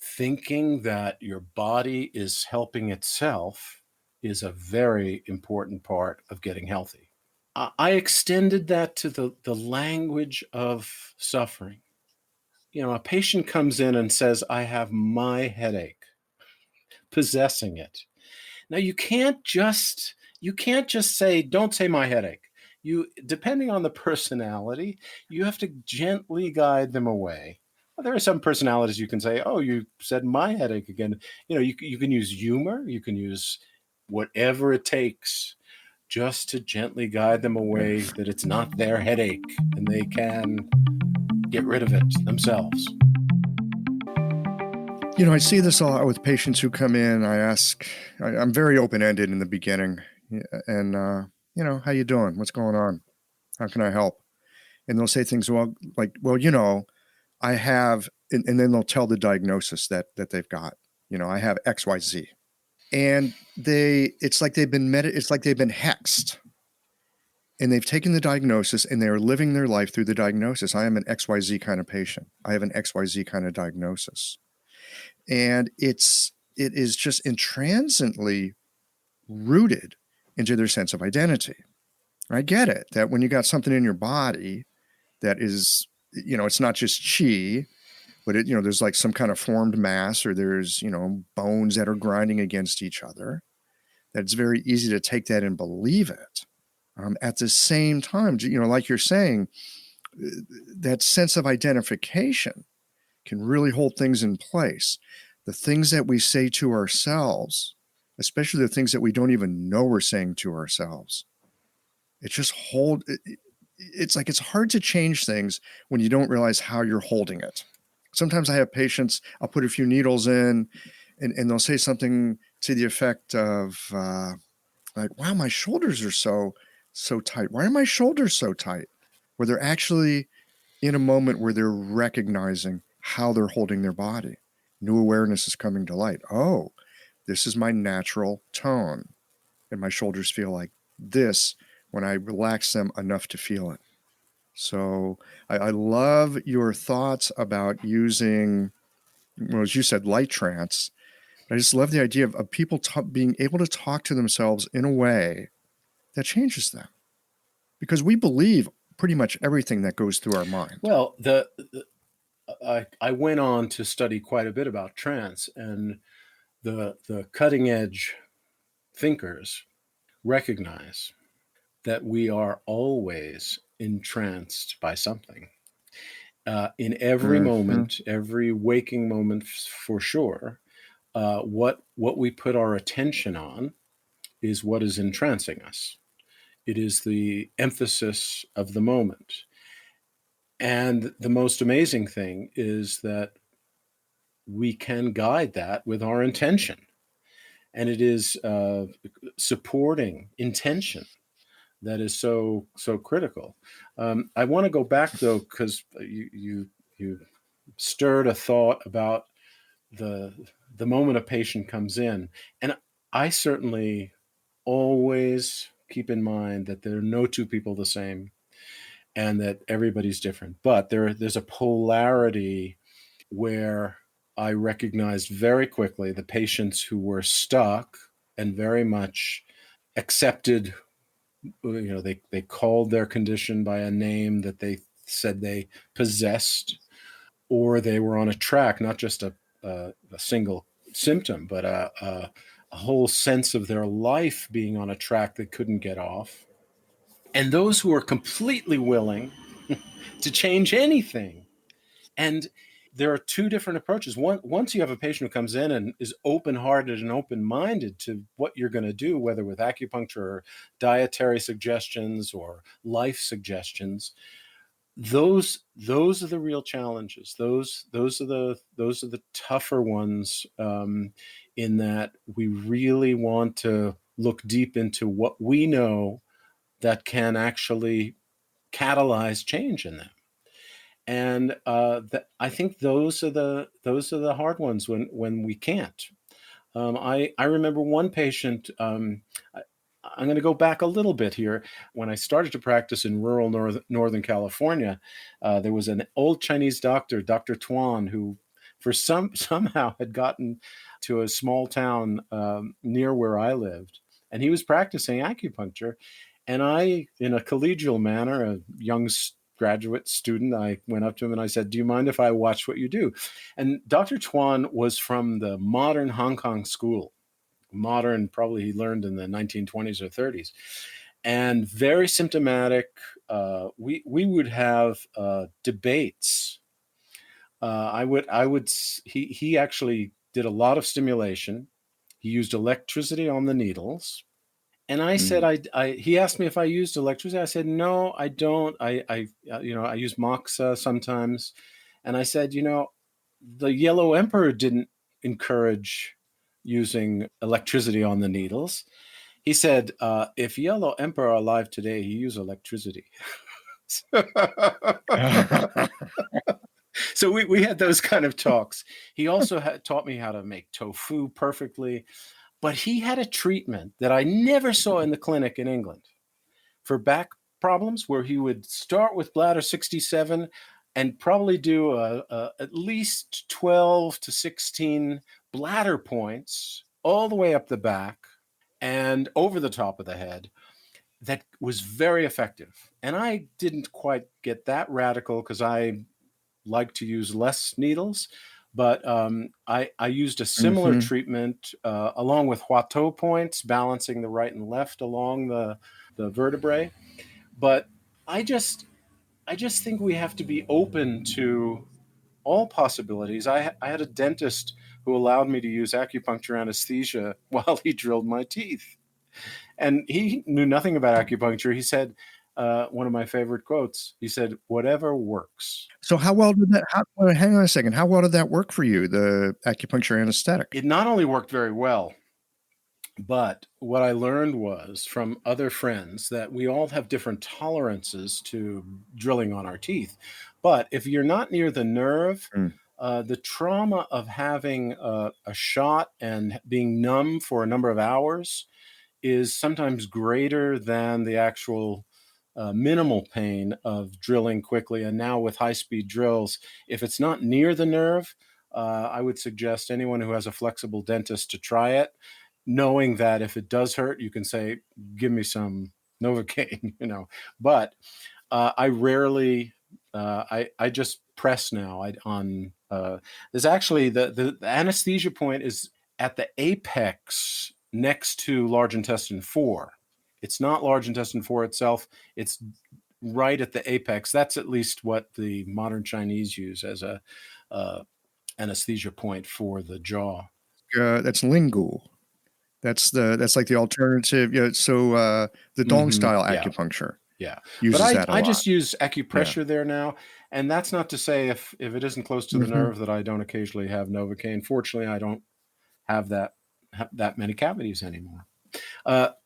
thinking that your body is helping itself is a very important part of getting healthy. I extended that to the language of suffering. A patient comes in and says, I have my headache, possessing it. Now you can't just say, don't say my headache. Depending on the personality, you have to gently guide them away. Well, there are some personalities you can say, oh, you said my headache again. You can use humor, you can use whatever it takes just to gently guide them away that it's not their headache and they can get rid of it themselves. I see this a lot with patients who come in. I'm very open-ended in the beginning. And, how you doing? What's going on? How can I help? And they'll say things, I have, and then they'll tell the diagnosis that they've got. I have XYZ. And it's like they've been hexed. And they've taken the diagnosis and they are living their life through the diagnosis. I am an XYZ kind of patient. I have an XYZ kind of diagnosis. And it is just intrinsically rooted into their sense of identity. I get it that when you got something in your body that is, it's not just chi, but there's like some kind of formed mass, or there's, bones that are grinding against each other, that it's very easy to take that and believe it. At the same time, like you're saying, that sense of identification can really hold things in place. The things that we say to ourselves, especially the things that we don't even know we're saying to ourselves, it's like it's hard to change things when you don't realize how you're holding it. Sometimes I have patients, I'll put a few needles in and they'll say something to the effect of like, wow, my shoulders are so tight. Why are my shoulders so tight? Where they're actually in a moment where they're recognizing how they're holding their body. New awareness is coming to light. Oh, this is my natural tone. And my shoulders feel like this when I relax them enough to feel it. So I love your thoughts about using, well, as you said, light trance. I just love the idea of people being able to talk to themselves in a way that changes them. Because we believe pretty much everything that goes through our mind. Well, I went on to study quite a bit about trance, and the cutting edge thinkers recognize that we are always entranced by something. In every moment, every waking moment, for sure, what we put our attention on is what is entrancing us. It is the emphasis of the moment. And the most amazing thing is that we can guide that with our intention. And it is supporting intention that is so critical. I want to go back though, because you stirred a thought about the moment a patient comes in, and I certainly always keep in mind that there are no two people the same, and that everybody's different. But there's a polarity where I recognized very quickly the patients who were stuck and very much accepted. They called their condition by a name that they said they possessed, or they were on a track, not just a single symptom, but a whole sense of their life being on a track they couldn't get off. And those who are completely willing to change anything. And there are two different approaches. Once you have a patient who comes in and is open-hearted and open-minded to what you're going to do, whether with acupuncture or dietary suggestions or life suggestions, those are the real challenges. Those are the tougher ones, in that we really want to look deep into what we know that can actually catalyze change in them. And I think those are the hard ones when we can't. I remember one patient. I'm going to go back a little bit here. When I started to practice in rural Northern California, there was an old Chinese doctor, Dr. Tuan, who somehow had gotten to a small town near where I lived, and he was practicing acupuncture. And I, in a collegial manner, a young graduate student, I went up to him and I said, "Do you mind if I watch what you do?" And Dr. Tuan was from the modern Hong Kong school. Modern, probably he learned in the 1920s or 30s, and very symptomatic. We would have debates. He actually did a lot of stimulation. He used electricity on the needles. And I said, Mm. he asked me if I used electricity. I said, no, I don't. I use moxa sometimes. And I said, the Yellow Emperor didn't encourage using electricity on the needles. He said, if Yellow Emperor alive today, he use electricity. So we had those kind of talks. He also taught me how to make tofu perfectly. But he had a treatment that I never saw in the clinic in England for back problems, where he would start with bladder 67 and probably do at least 12 to 16 bladder points all the way up the back and over the top of the head. That was very effective. And I didn't quite get that radical because I like to use less needles. But I used a similar Mhm. treatment along with Huatou points, balancing the right and left along the vertebrae. But I just think we have to be open to all possibilities. I had a dentist who allowed me to use acupuncture anesthesia while he drilled my teeth, and he knew nothing about acupuncture. He said, one of my favorite quotes. He said, "Whatever works." So how well did that hang on a second. How well did that work for you, the acupuncture anesthetic? It not only worked very well, but what I learned was from other friends that we all have different tolerances to drilling on our teeth. But if you're not near the nerve, Mm. the trauma of having a shot and being numb for a number of hours is sometimes greater than the actual minimal pain of drilling quickly. And now with high-speed drills, if it's not near the nerve, I would suggest anyone who has a flexible dentist to try it, knowing that if it does hurt, you can say, "Give me some Novocaine," But I rarely, I just press now on. There's actually the anesthesia point is at the apex next to large intestine 4. It's not large intestine 4 itself. It's right at the apex. That's at least what the modern Chinese use as a anesthesia point for the jaw. That's lingual. That's like the alternative. Yeah. So the Dong style Yeah. acupuncture Yeah. But uses that a I lot. just use Yeah. acupressure there now. And that's not to say if it isn't close to the Mhm. nerve that I don't occasionally have Novocaine. Fortunately, I don't have that many cavities anymore.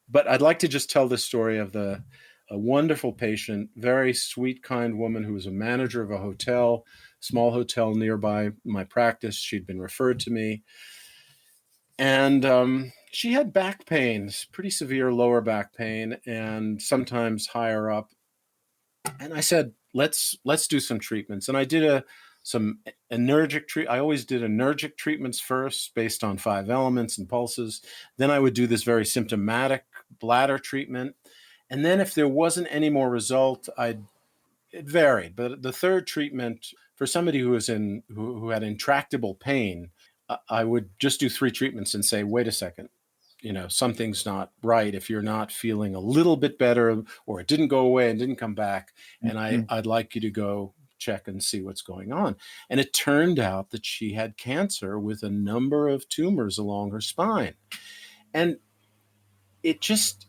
But I'd like to just tell this story of a wonderful patient, very sweet, kind woman who was a manager of a hotel, small hotel nearby my practice. She'd been referred to me. And she had back pains, pretty severe lower back pain, and sometimes higher up. And I said, let's do some treatments. And I did some energic treat. I always did energic treatments first, based on 5 elements and pulses. Then I would do this very symptomatic bladder treatment. And then if there wasn't any more result, it varied. But the third treatment for somebody who had intractable pain, I would just do 3 treatments and say, wait a second, something's not right if you're not feeling a little bit better, or it didn't go away and didn't come back. And Mhm. I'd like you to go check and see what's going on. And it turned out that she had cancer with a number of tumors along her spine. And it just,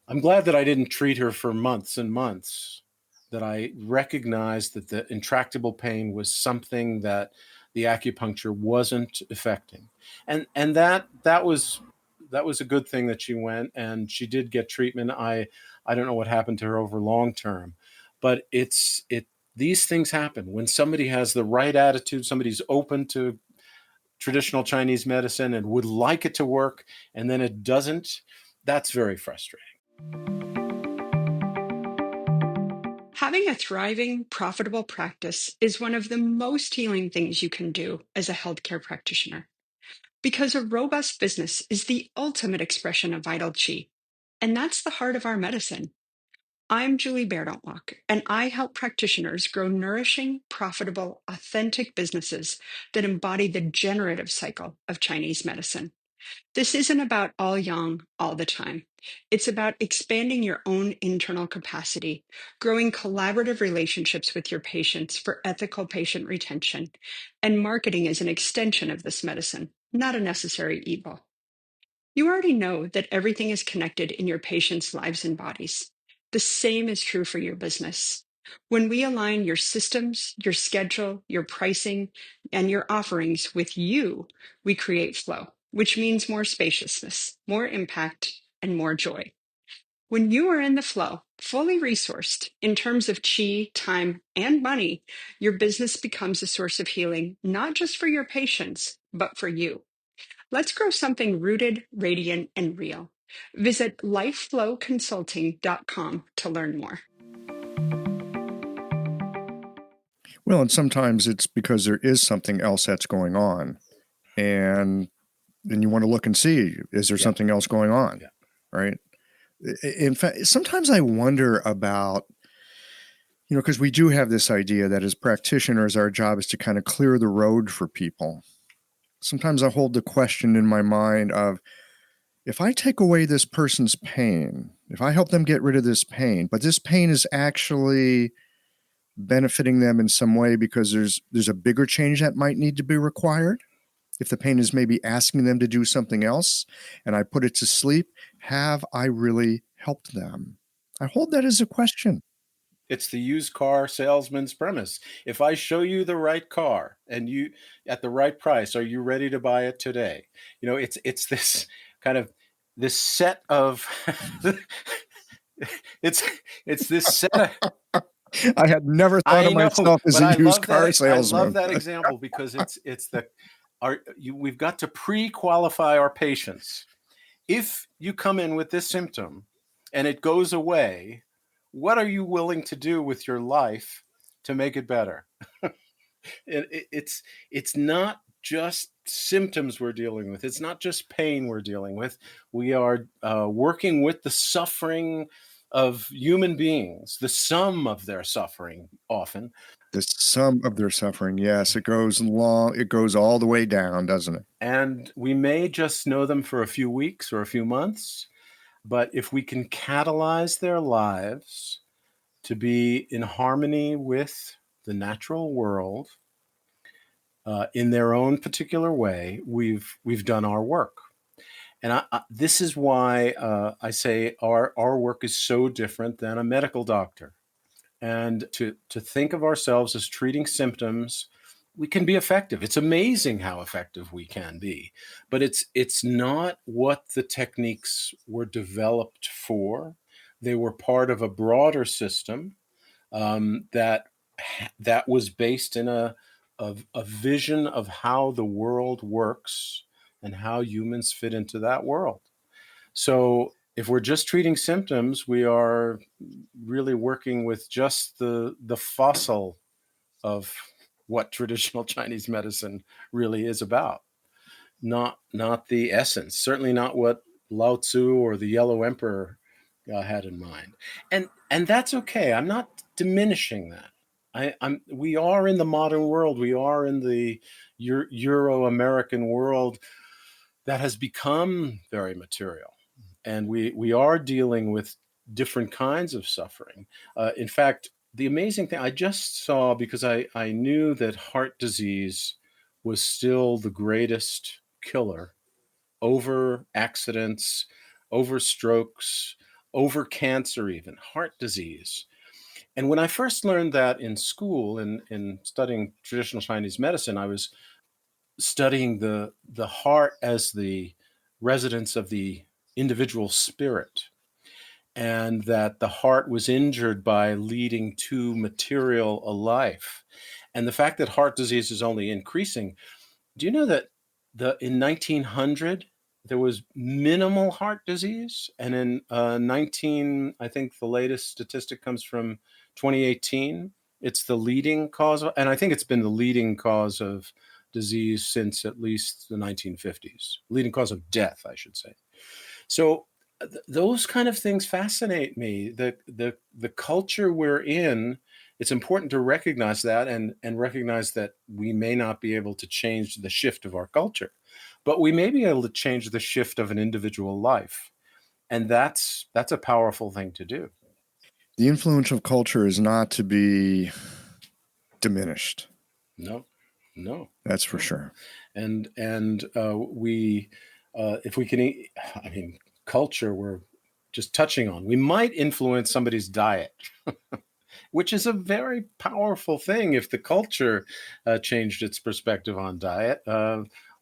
I'm glad that I didn't treat her for months and months, that I recognized that the intractable pain was something that the acupuncture wasn't affecting. And that was a good thing that she went, and she did get treatment. I don't know what happened to her over long term, but these things happen when somebody has the right attitude, somebody's open to traditional Chinese medicine and would like it to work, and then it doesn't. that's very frustrating. Having a thriving, profitable practice is one of the most healing things you can do as a healthcare practitioner because a robust business is the ultimate expression of vital chi. And that's the heart of our medicine. I'm Julie Bairdontlock, and I help practitioners grow nourishing, profitable, authentic businesses that embody the generative cycle of Chinese medicine. This isn't about all yang all the time. It's about expanding your own internal capacity, growing collaborative relationships with your patients for ethical patient retention, and marketing as an extension of this medicine, not a necessary evil. You already know that everything is connected in your patients' lives and bodies. The same is true for your business. When we align your systems, your schedule, your pricing, and your offerings with you, we create flow, which means more spaciousness, more impact, and more joy. When you are in the flow, fully resourced in terms of chi, time, and money, your business becomes a source of healing, not just for your patients, but for you. Let's grow something rooted, radiant, and real. Visit lifeflowconsulting.com to learn more. Well, and sometimes it's because there is something else that's going on. And then you want to look and see, is there something else going on? Yeah. Right. In fact, sometimes I wonder about, because we do have this idea that as practitioners, our job is to kind of clear the road for people. Sometimes I hold the question in my mind of, if I take away this person's pain, if I help them get rid of this pain, but this pain is actually benefiting them in some way because there's a bigger change that might need to be required. If the pain is maybe asking them to do something else and I put it to sleep, have I really helped them? I hold that as a question. It's the used car salesman's premise. If I show you the right car and you at the right price, are you ready to buy it today? It's this kind of this set of it's this set of I had never thought of I know, myself as but a I used love car that. I love salesman. that example because we've got to pre-qualify our patients. If you come in with this symptom and it goes away, what are you willing to do with your life to make it better? It's not just symptoms we're dealing with. It's not just pain we're dealing with. We are working with the suffering of human beings, the sum of their suffering often. The sum of their suffering, yes, it goes all the way down, doesn't it? And we may just know them for a few weeks or a few months, but if we can catalyze their lives to be in harmony with the natural world in their own particular way, we've done our work. And this is why I say our work is so different than a medical doctor. And to think of ourselves as treating symptoms, we can be effective. It's amazing how effective we can be, but it's not what the techniques were developed for. They were part of a broader system that was based in a vision of how the world works and how humans fit into that world. So if we're just treating symptoms, we are really working with just the fossil of what traditional Chinese medicine really is about, not the essence. Certainly not what Lao Tzu or the Yellow Emperor had in mind, and that's okay. I'm not diminishing that. We are in the modern world. We are in the Euro-American world that has become very material, and we are dealing with different kinds of suffering. In fact, the amazing thing I just saw, because I knew that heart disease was still the greatest killer over accidents, over strokes, over cancer, even heart disease. And when I first learned that in school, in studying traditional Chinese medicine, I was studying the heart as the residence of the individual spirit, and that the heart was injured by leading too material a life. And the fact that heart disease is only increasing. Do you know that in 1900 there was minimal heart disease. And in 19, I think the latest statistic comes from 2018. It's the leading cause and I think it's been the leading cause of disease since at least the 1950s, leading cause of death, I should say. So those kind of things fascinate me. The culture we're in, it's important to recognize that and recognize that we may not be able to change the shift of our culture, but we may be able to change the shift of an individual life. And that's a powerful thing to do. The influence of culture is not to be diminished. No, no, that's for sure. And we, if we can, I mean, culture we're just touching on, we might influence somebody's diet, which is a very powerful thing. If the culture changed its perspective on diet,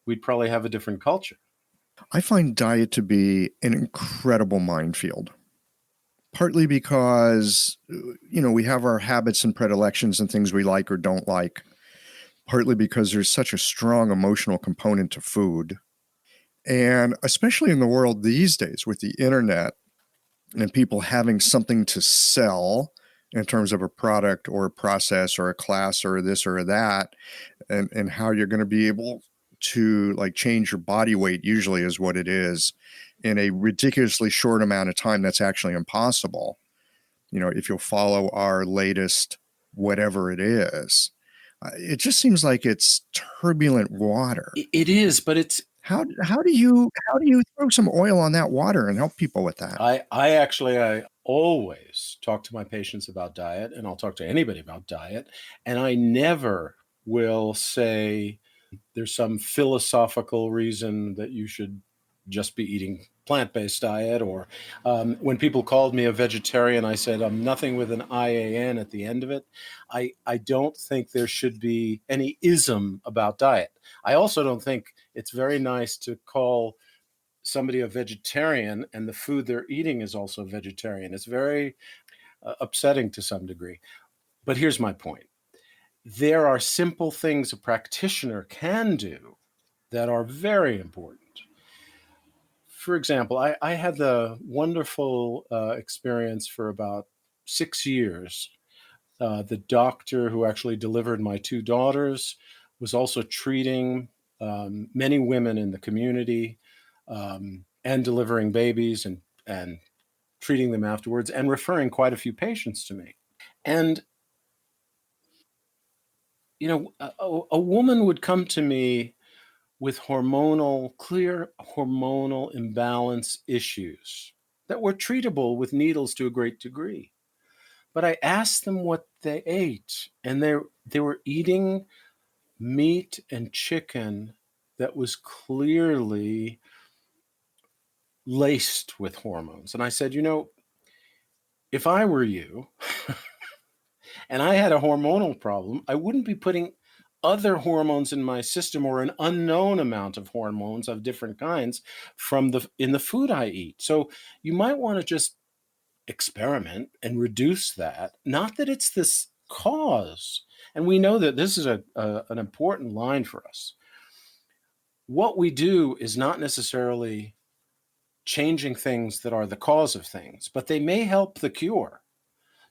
we'd probably have a different culture. I find diet to be an incredible minefield. Partly because, we have our habits and predilections and things we like or don't like. Partly because there's such a strong emotional component to food. And especially in the world these days with the internet and people having something to sell in terms of a product or a process or a class or this or that, and how you're going to be able to change your body weight, usually is what it is, in a ridiculously short amount of time. That's actually impossible. If you'll follow our latest whatever it is, it just seems like it's turbulent water. It is, but it's how do you throw some oil on that water and help people with that? I always talk to my patients about diet, and I'll talk to anybody about diet, and I never will say there's some philosophical reason that you should just be eating plant-based diet. Or when people called me a vegetarian, I said I'm nothing with an IAN at the end of it. I don't think there should be any ism about diet. I also don't think it's very nice to call somebody a vegetarian and the food they're eating is also vegetarian. It's very upsetting to some degree. But here's my point. There are simple things a practitioner can do that are very important. For example, I had the wonderful experience for about 6 years. The doctor who actually delivered my two daughters was also treating many women in the community, and delivering babies and treating them afterwards and referring quite a few patients to me. And, a woman would come to me with clear hormonal imbalance issues that were treatable with needles to a great degree. But I asked them what they ate, and they were eating meat and chicken that was clearly laced with hormones. And I said, if I were you and I had a hormonal problem, I wouldn't be putting other hormones in my system, or an unknown amount of hormones of different kinds in the food I eat. So you might want to just experiment and reduce that. Not that it's this cause. And we know that this is an important line for us. What we do is not necessarily changing things that are the cause of things, but they may help the cure.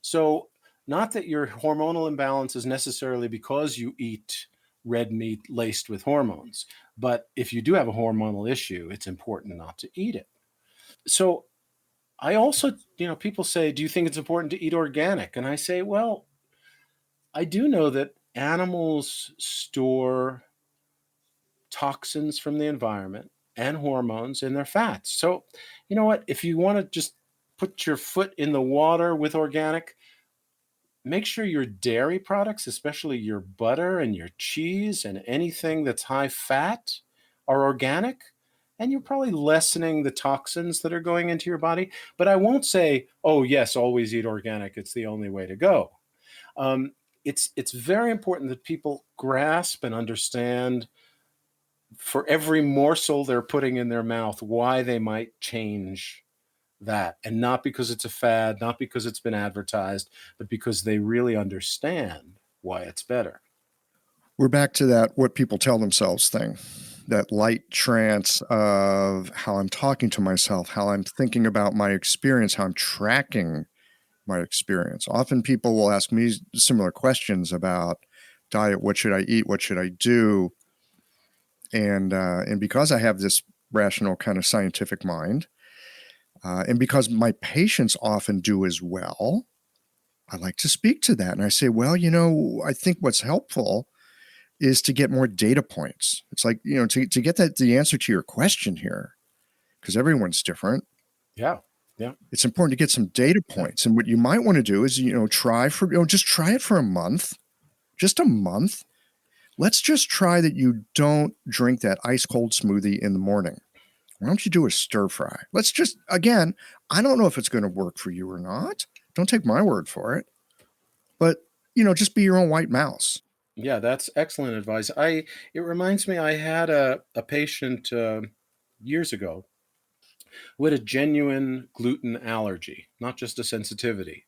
So not that your hormonal imbalance is necessarily because you eat red meat laced with hormones, but if you do have a hormonal issue, it's important not to eat it. So I also, people say, do you think it's important to eat organic? And I say, well, I do know that animals store toxins from the environment and hormones in their fats. So, you know what? If you want to just put your foot in the water with organic, make sure your dairy products, especially your butter and your cheese and anything that's high fat, are organic. And you're probably lessening the toxins that are going into your body. But I won't say, oh, yes, always eat organic. It's the only way to go. It's very important that people grasp and understand, for every morsel they're putting in their mouth, why they might change that. And not because it's a fad, not because it's been advertised, but because they really understand why it's better. We're back to that what people tell themselves thing. that light trance of how I'm talking to myself, how I'm thinking about my experience, how I'm tracking my experience. Often people will ask me similar questions about diet. What should I eat? What should I do? And because I have this rational kind of scientific mind, and because my patients often do as well, I like to speak to that. And I say, well, I think what's helpful is to get more data points. It's like, to get the answer to your question here, because everyone's different. Yeah. Yeah. It's important to get some data points. And what you might want to do is, just try it for a month, just a month. Let's just try that you don't drink that ice cold smoothie in the morning. Why don't you do a stir fry? Let's just, again, I don't know if it's going to work for you or not. Don't take my word for it. But, just be your own white mouse. Yeah, that's excellent advice. It reminds me, I had a patient years ago who had a genuine gluten allergy, not just a sensitivity,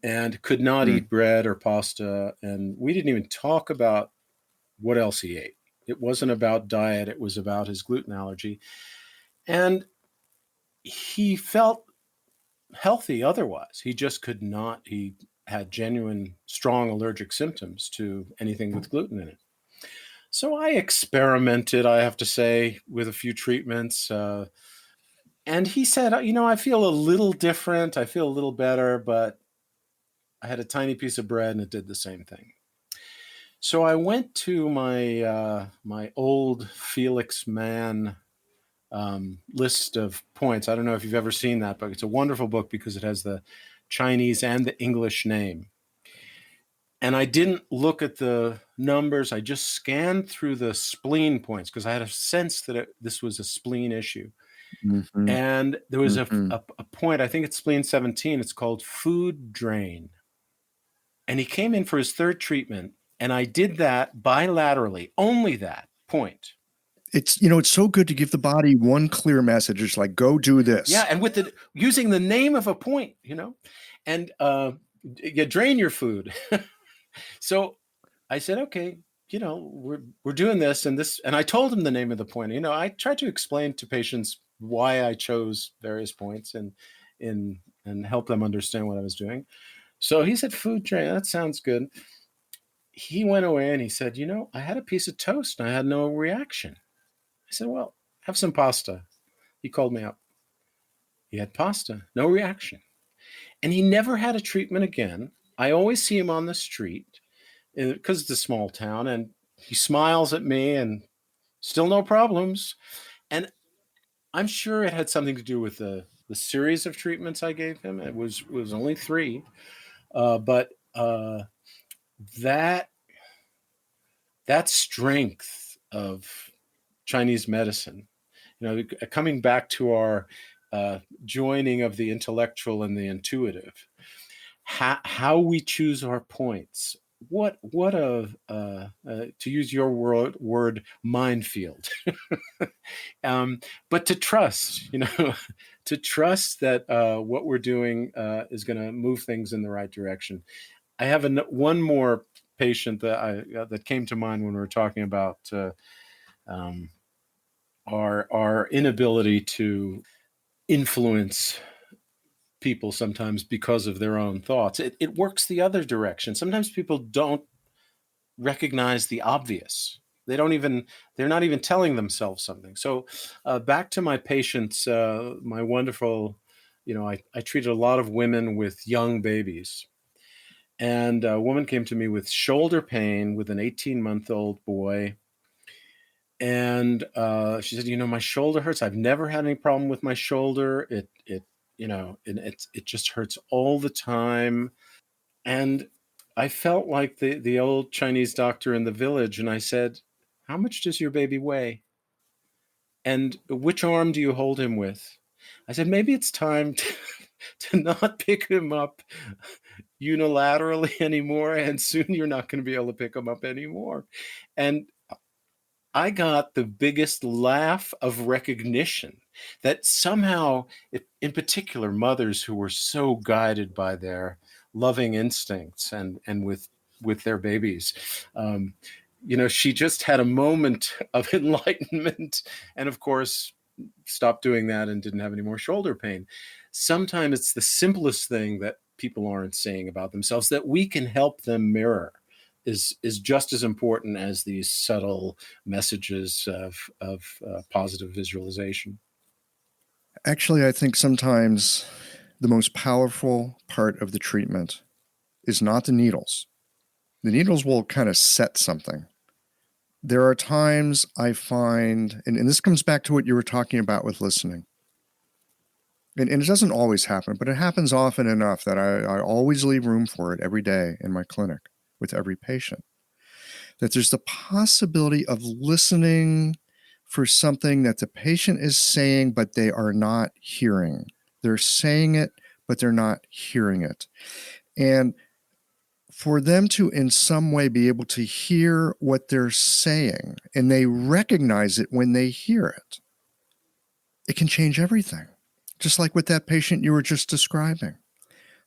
and could not Mm. eat bread or pasta. And we didn't even talk about what else he ate. It wasn't about diet, it was about his gluten allergy. And he felt healthy otherwise. He just could not, he had genuine, strong allergic symptoms to anything with gluten in it. So I experimented, I have to say, with a few treatments. And he said, I feel a little different. I feel a little better, but I had a tiny piece of bread and it did the same thing. So I went to my old Felix Mann list of points. I don't know if you've ever seen that book. It's a wonderful book because it has the Chinese and the English name. And I didn't look at the numbers. I just scanned through the spleen points because I had a sense that this was a spleen issue. Mm-hmm. And there was Mm-hmm. a point, I think it's spleen 17, it's called food drain. And he came in for his third treatment, and I did that bilaterally, only that point. It's so good to give the body one clear message. It's like, go do this. Yeah, and with using the name of a point, and you drain your food. So I said, okay, we're doing this, and I told him the name of the point. I tried to explain to patients why I chose various points and help them understand what I was doing. So he said, food drain, that sounds good. He went away and he said, I had a piece of toast and I had no reaction. I said, well, have some pasta. He called me up. He had pasta, no reaction. And he never had a treatment again. I always see him on the street because it's a small town, and he smiles at me and still no problems. And I'm sure it had something to do with the series of treatments I gave him. It was only 3. But that strength of Chinese medicine, coming back to our joining of the intellectual and the intuitive, how we choose our points. What a to use your word minefield. But to trust, to trust that what we're doing is going to move things in the right direction. I have one more patient that came to mind when we were talking about our inability to influence people sometimes because of their own thoughts. It works the other direction. Sometimes people don't recognize the obvious. They're not even telling themselves something. So back to my patients, my wonderful, I treated a lot of women with young babies. And a woman came to me with shoulder pain with an 18-month-old boy. And she said, my shoulder hurts. I've never had any problem with my shoulder. It just hurts all the time. And I felt like the old Chinese doctor in the village. And I said, how much does your baby weigh? And which arm do you hold him with? I said, maybe it's time to not pick him up unilaterally anymore. And soon you're not going to be able to pick him up anymore. And I got the biggest laugh of recognition that somehow, in particular, mothers who were so guided by their loving instincts and with their babies, she just had a moment of enlightenment, and of course stopped doing that and didn't have any more shoulder pain. Sometimes it's the simplest thing that people aren't saying about themselves that we can help them mirror is just as important as these subtle messages of positive visualization. Actually, I think sometimes the most powerful part of the treatment is not the needles. The needles will kind of set something. There are times I find, and this comes back to what you were talking about with listening. And it doesn't always happen, but it happens often enough that I always leave room for it every day in my clinic with every patient. That there's the possibility of listening for something that the patient is saying, but they are not hearing. They're saying it, but they're not hearing it. And for them to in some way be able to hear what they're saying and they recognize it when they hear it, it can change everything. Just like with that patient you were just describing.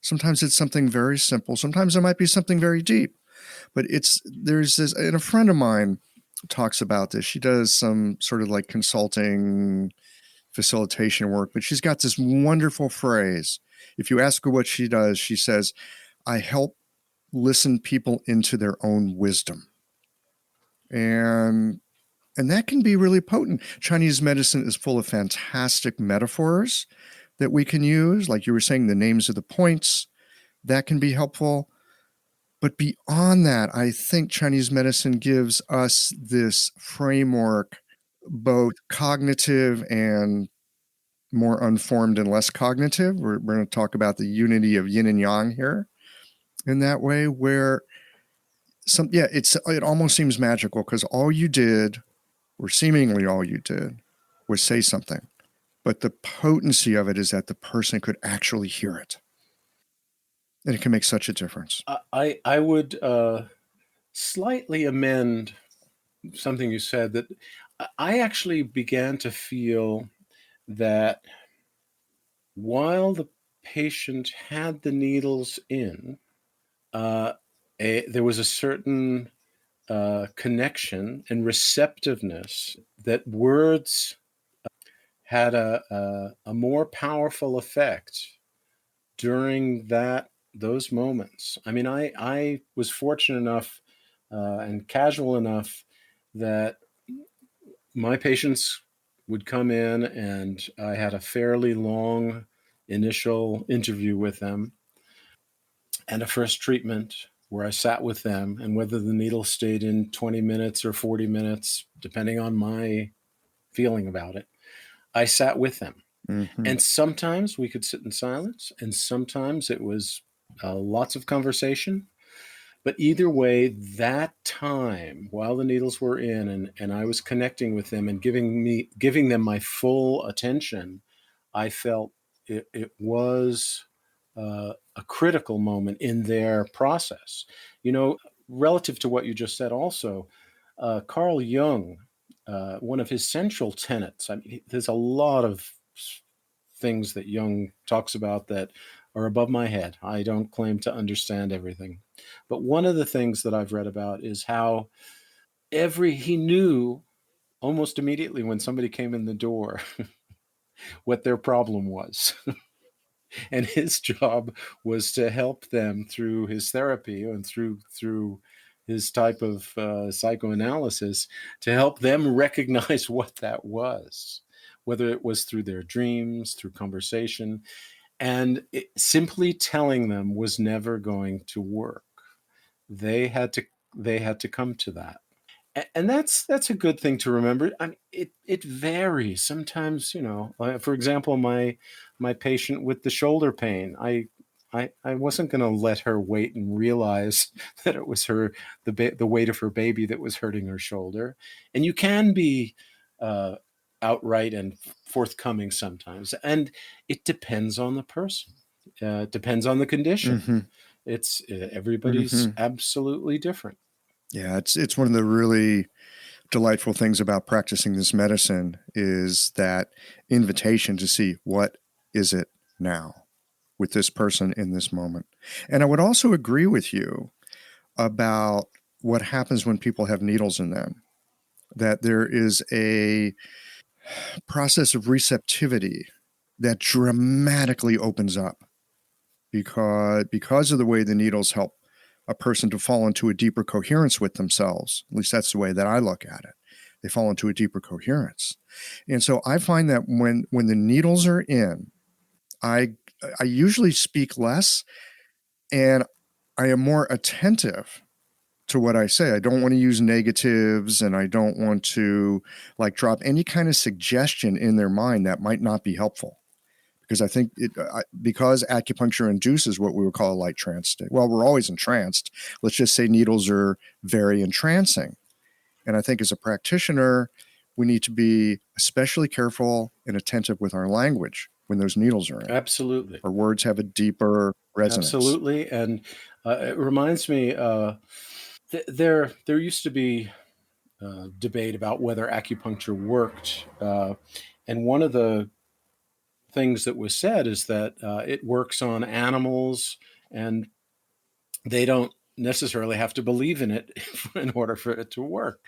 Sometimes it's something very simple. Sometimes it might be something very deep. But there's this, and a friend of mine talks about this. She does some sort of like consulting facilitation work, but she's got this wonderful phrase. If you ask her what she does, she says, I help listen people into their own wisdom. And that can be really potent. Chinese medicine is full of fantastic metaphors that we can use. Like you were saying, the names of the points, that can be helpful. But beyond that, I think Chinese medicine gives us this framework, both cognitive and more unformed and less cognitive. We're going to talk about the unity of yin and yang here in that way, where it almost seems magical because all you did, or seemingly all you did, was say something. But the potency of it is that the person could actually hear it. And it can make such a difference. I would slightly amend something you said, that I actually began to feel that while the patient had the needles in, there was a certain connection and receptiveness that words had a more powerful effect during those moments. I mean, I was fortunate enough and casual enough that my patients would come in and I had a fairly long initial interview with them and a first treatment where I sat with them, and whether the needle stayed in 20 minutes or 40 minutes, depending on my feeling about it, I sat with them. Mm-hmm. And sometimes we could sit in silence, and sometimes it was lots of conversation. But either way, that time while the needles were in and I was connecting with them and giving them my full attention, I felt it was a critical moment in their process. Relative to what you just said, also, Carl Jung, one of his central tenets. I mean, there's a lot of things that Jung talks about that are above my head. I don't claim to understand everything. But one of the things that I've read about is how he knew almost immediately when somebody came in the door what their problem was. And his job was to help them through his therapy and through his type of psychoanalysis to help them recognize what that was, whether it was through their dreams, through conversation. And simply telling them was never going to work. They had to come to that. And that's a good thing to remember. I mean, it varies. Sometimes, for example, my patient with the shoulder pain, I wasn't going to let her wait and realize that it was the weight of her baby that was hurting her shoulder. And you can be outright and forthcoming sometimes, and it depends on the person. It depends on the condition. Mm-hmm. Everybody's absolutely different. Yeah, it's one of the really delightful things about practicing this medicine is that invitation to see what is it now with this person in this moment. And I would also agree with you about what happens when people have needles in them, that there is a process of receptivity that dramatically opens up because of the way the needles help a person to fall into a deeper coherence with themselves. At least that's the way that I look at it. They fall into a deeper coherence. And so I find that when the needles are in, I usually speak less, and I am more attentive to what I say. I don't want to use negatives, and I don't want to like drop any kind of suggestion in their mind that might not be helpful. Because I think because acupuncture induces what we would call a light trance state. Well, we're always entranced. Let's just say needles are very entrancing. And I think as a practitioner, we need to be especially careful and attentive with our language when those needles are in. Absolutely. Our words have a deeper resonance. Absolutely. And it reminds me, there used to be debate about whether acupuncture worked. And one of the things that was said is that it works on animals, and they don't necessarily have to believe in it in order for it to work.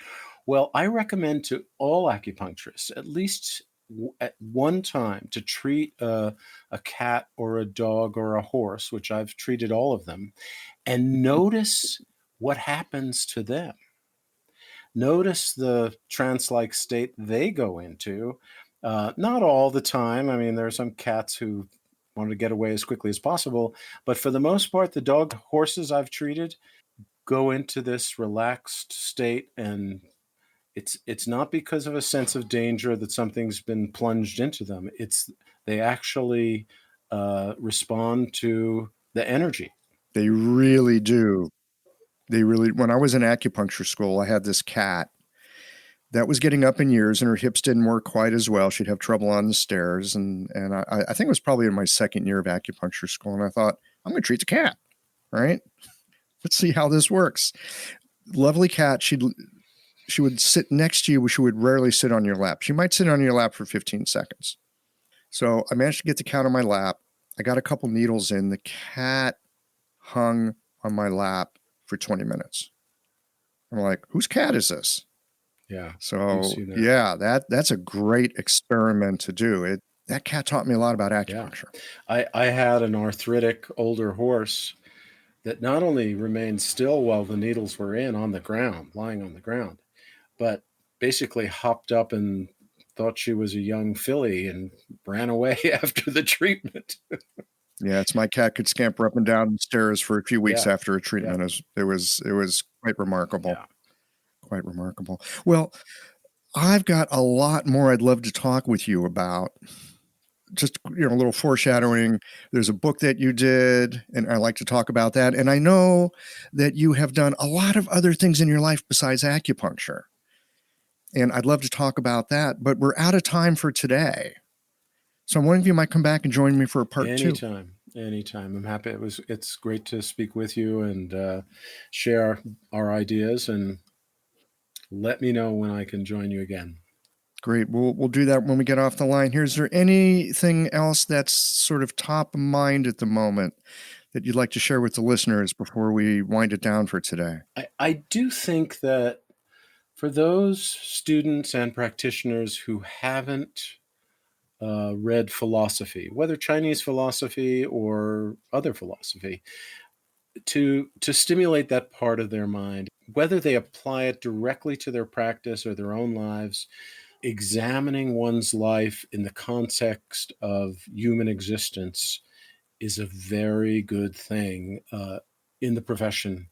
Well, I recommend to all acupuncturists at least at one time to treat a cat or a dog or a horse, which I've treated all of them, and notice what happens to them. Notice the trance-like state they go into. Not all the time. I mean, there are some cats who want to get away as quickly as possible, but for the most part, the dog horses I've treated go into this relaxed state, and it's not because of a sense of danger that something's been plunged into them. It's they actually respond to the energy. They really do. When I was in acupuncture school, I had this cat that was getting up in years, and her hips didn't work quite as well. She'd have trouble on the stairs. And I think it was probably in my second year of acupuncture school. And I thought, I'm going to treat the cat, right? Let's see how this works. Lovely cat. She would sit next to you, but she would rarely sit on your lap. She might sit on your lap for 15 seconds. So I managed to get the cat on my lap. I got a couple needles in. The cat hung on my lap for 20 minutes. I'm like, whose cat is this? Yeah. So yeah, that's a great experiment to do. That cat taught me a lot about acupuncture. Yeah. I had an arthritic older horse that not only remained still while the needles were in on the ground, lying on the ground, but basically hopped up and thought she was a young filly and ran away after the treatment. Yeah, it's my cat could scamper up and down the stairs for a few weeks after a treatment. It was quite remarkable. Yeah. Quite remarkable. Well, I've got a lot more I'd love to talk with you about. Just, a little foreshadowing. There's a book that you did, and I like to talk about that. And I know that you have done a lot of other things in your life besides acupuncture. And I'd love to talk about that, but we're out of time for today. So I'm wondering if you might come back and join me for a part 2. Anytime. I'm happy. It's great to speak with you and share our ideas, and let me know when I can join you again. Great. We'll do that when we get off the line here. Is there anything else that's sort of top of mind at the moment that you'd like to share with the listeners before we wind it down for today? I do think that for those students and practitioners who haven't read philosophy, whether Chinese philosophy or other philosophy, to stimulate that part of their mind, whether they apply it directly to their practice or their own lives, examining one's life in the context of human existence is a very good thing in the profession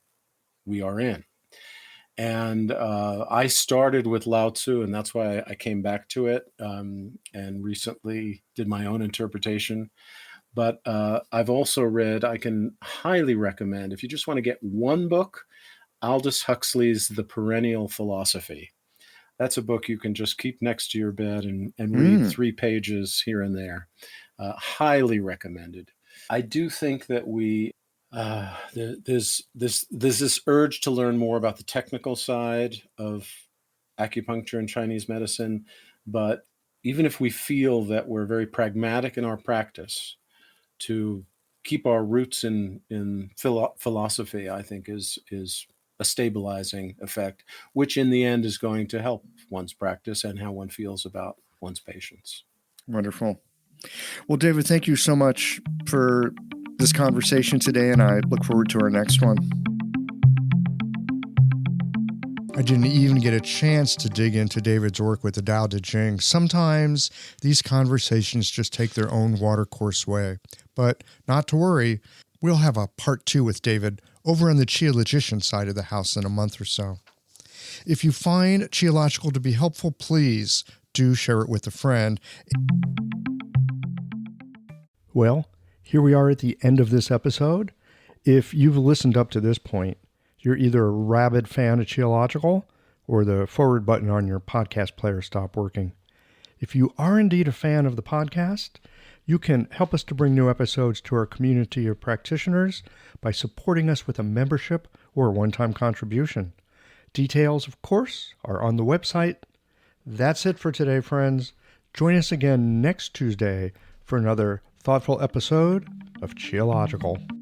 we are in. And I started with Lao Tzu, and that's why I came back to it, and recently did my own interpretation. But I've also read, I can highly recommend, if you just want to get one book, Aldous Huxley's The Perennial Philosophy. That's a book you can just keep next to your bed and read 3 pages here and there. Highly recommended. I do think that there's this urge to learn more about the technical side of acupuncture and Chinese medicine, but even if we feel that we're very pragmatic in our practice, to keep our roots in philosophy, I think is a stabilizing effect, which in the end is going to help one's practice and how one feels about one's patients. Wonderful. Well, David, thank you so much for this conversation today, and I look forward to our next one. I didn't even get a chance to dig into David's work with the Tao Te Ching. Sometimes these conversations just take their own watercourse way. But not to worry, we'll have a part 2 with David over on the Chia Logician side of the house in a month or so. If you find Qiological to be helpful, please do share it with a friend. Well, here we are at the end of this episode. If you've listened up to this point, you're either a rabid fan of Qiological or the forward button on your podcast player stopped working. If you are indeed a fan of the podcast, you can help us to bring new episodes to our community of practitioners by supporting us with a membership or a one-time contribution. Details, of course, are on the website. That's it for today, friends. Join us again next Tuesday for another thoughtful episode of Qiological.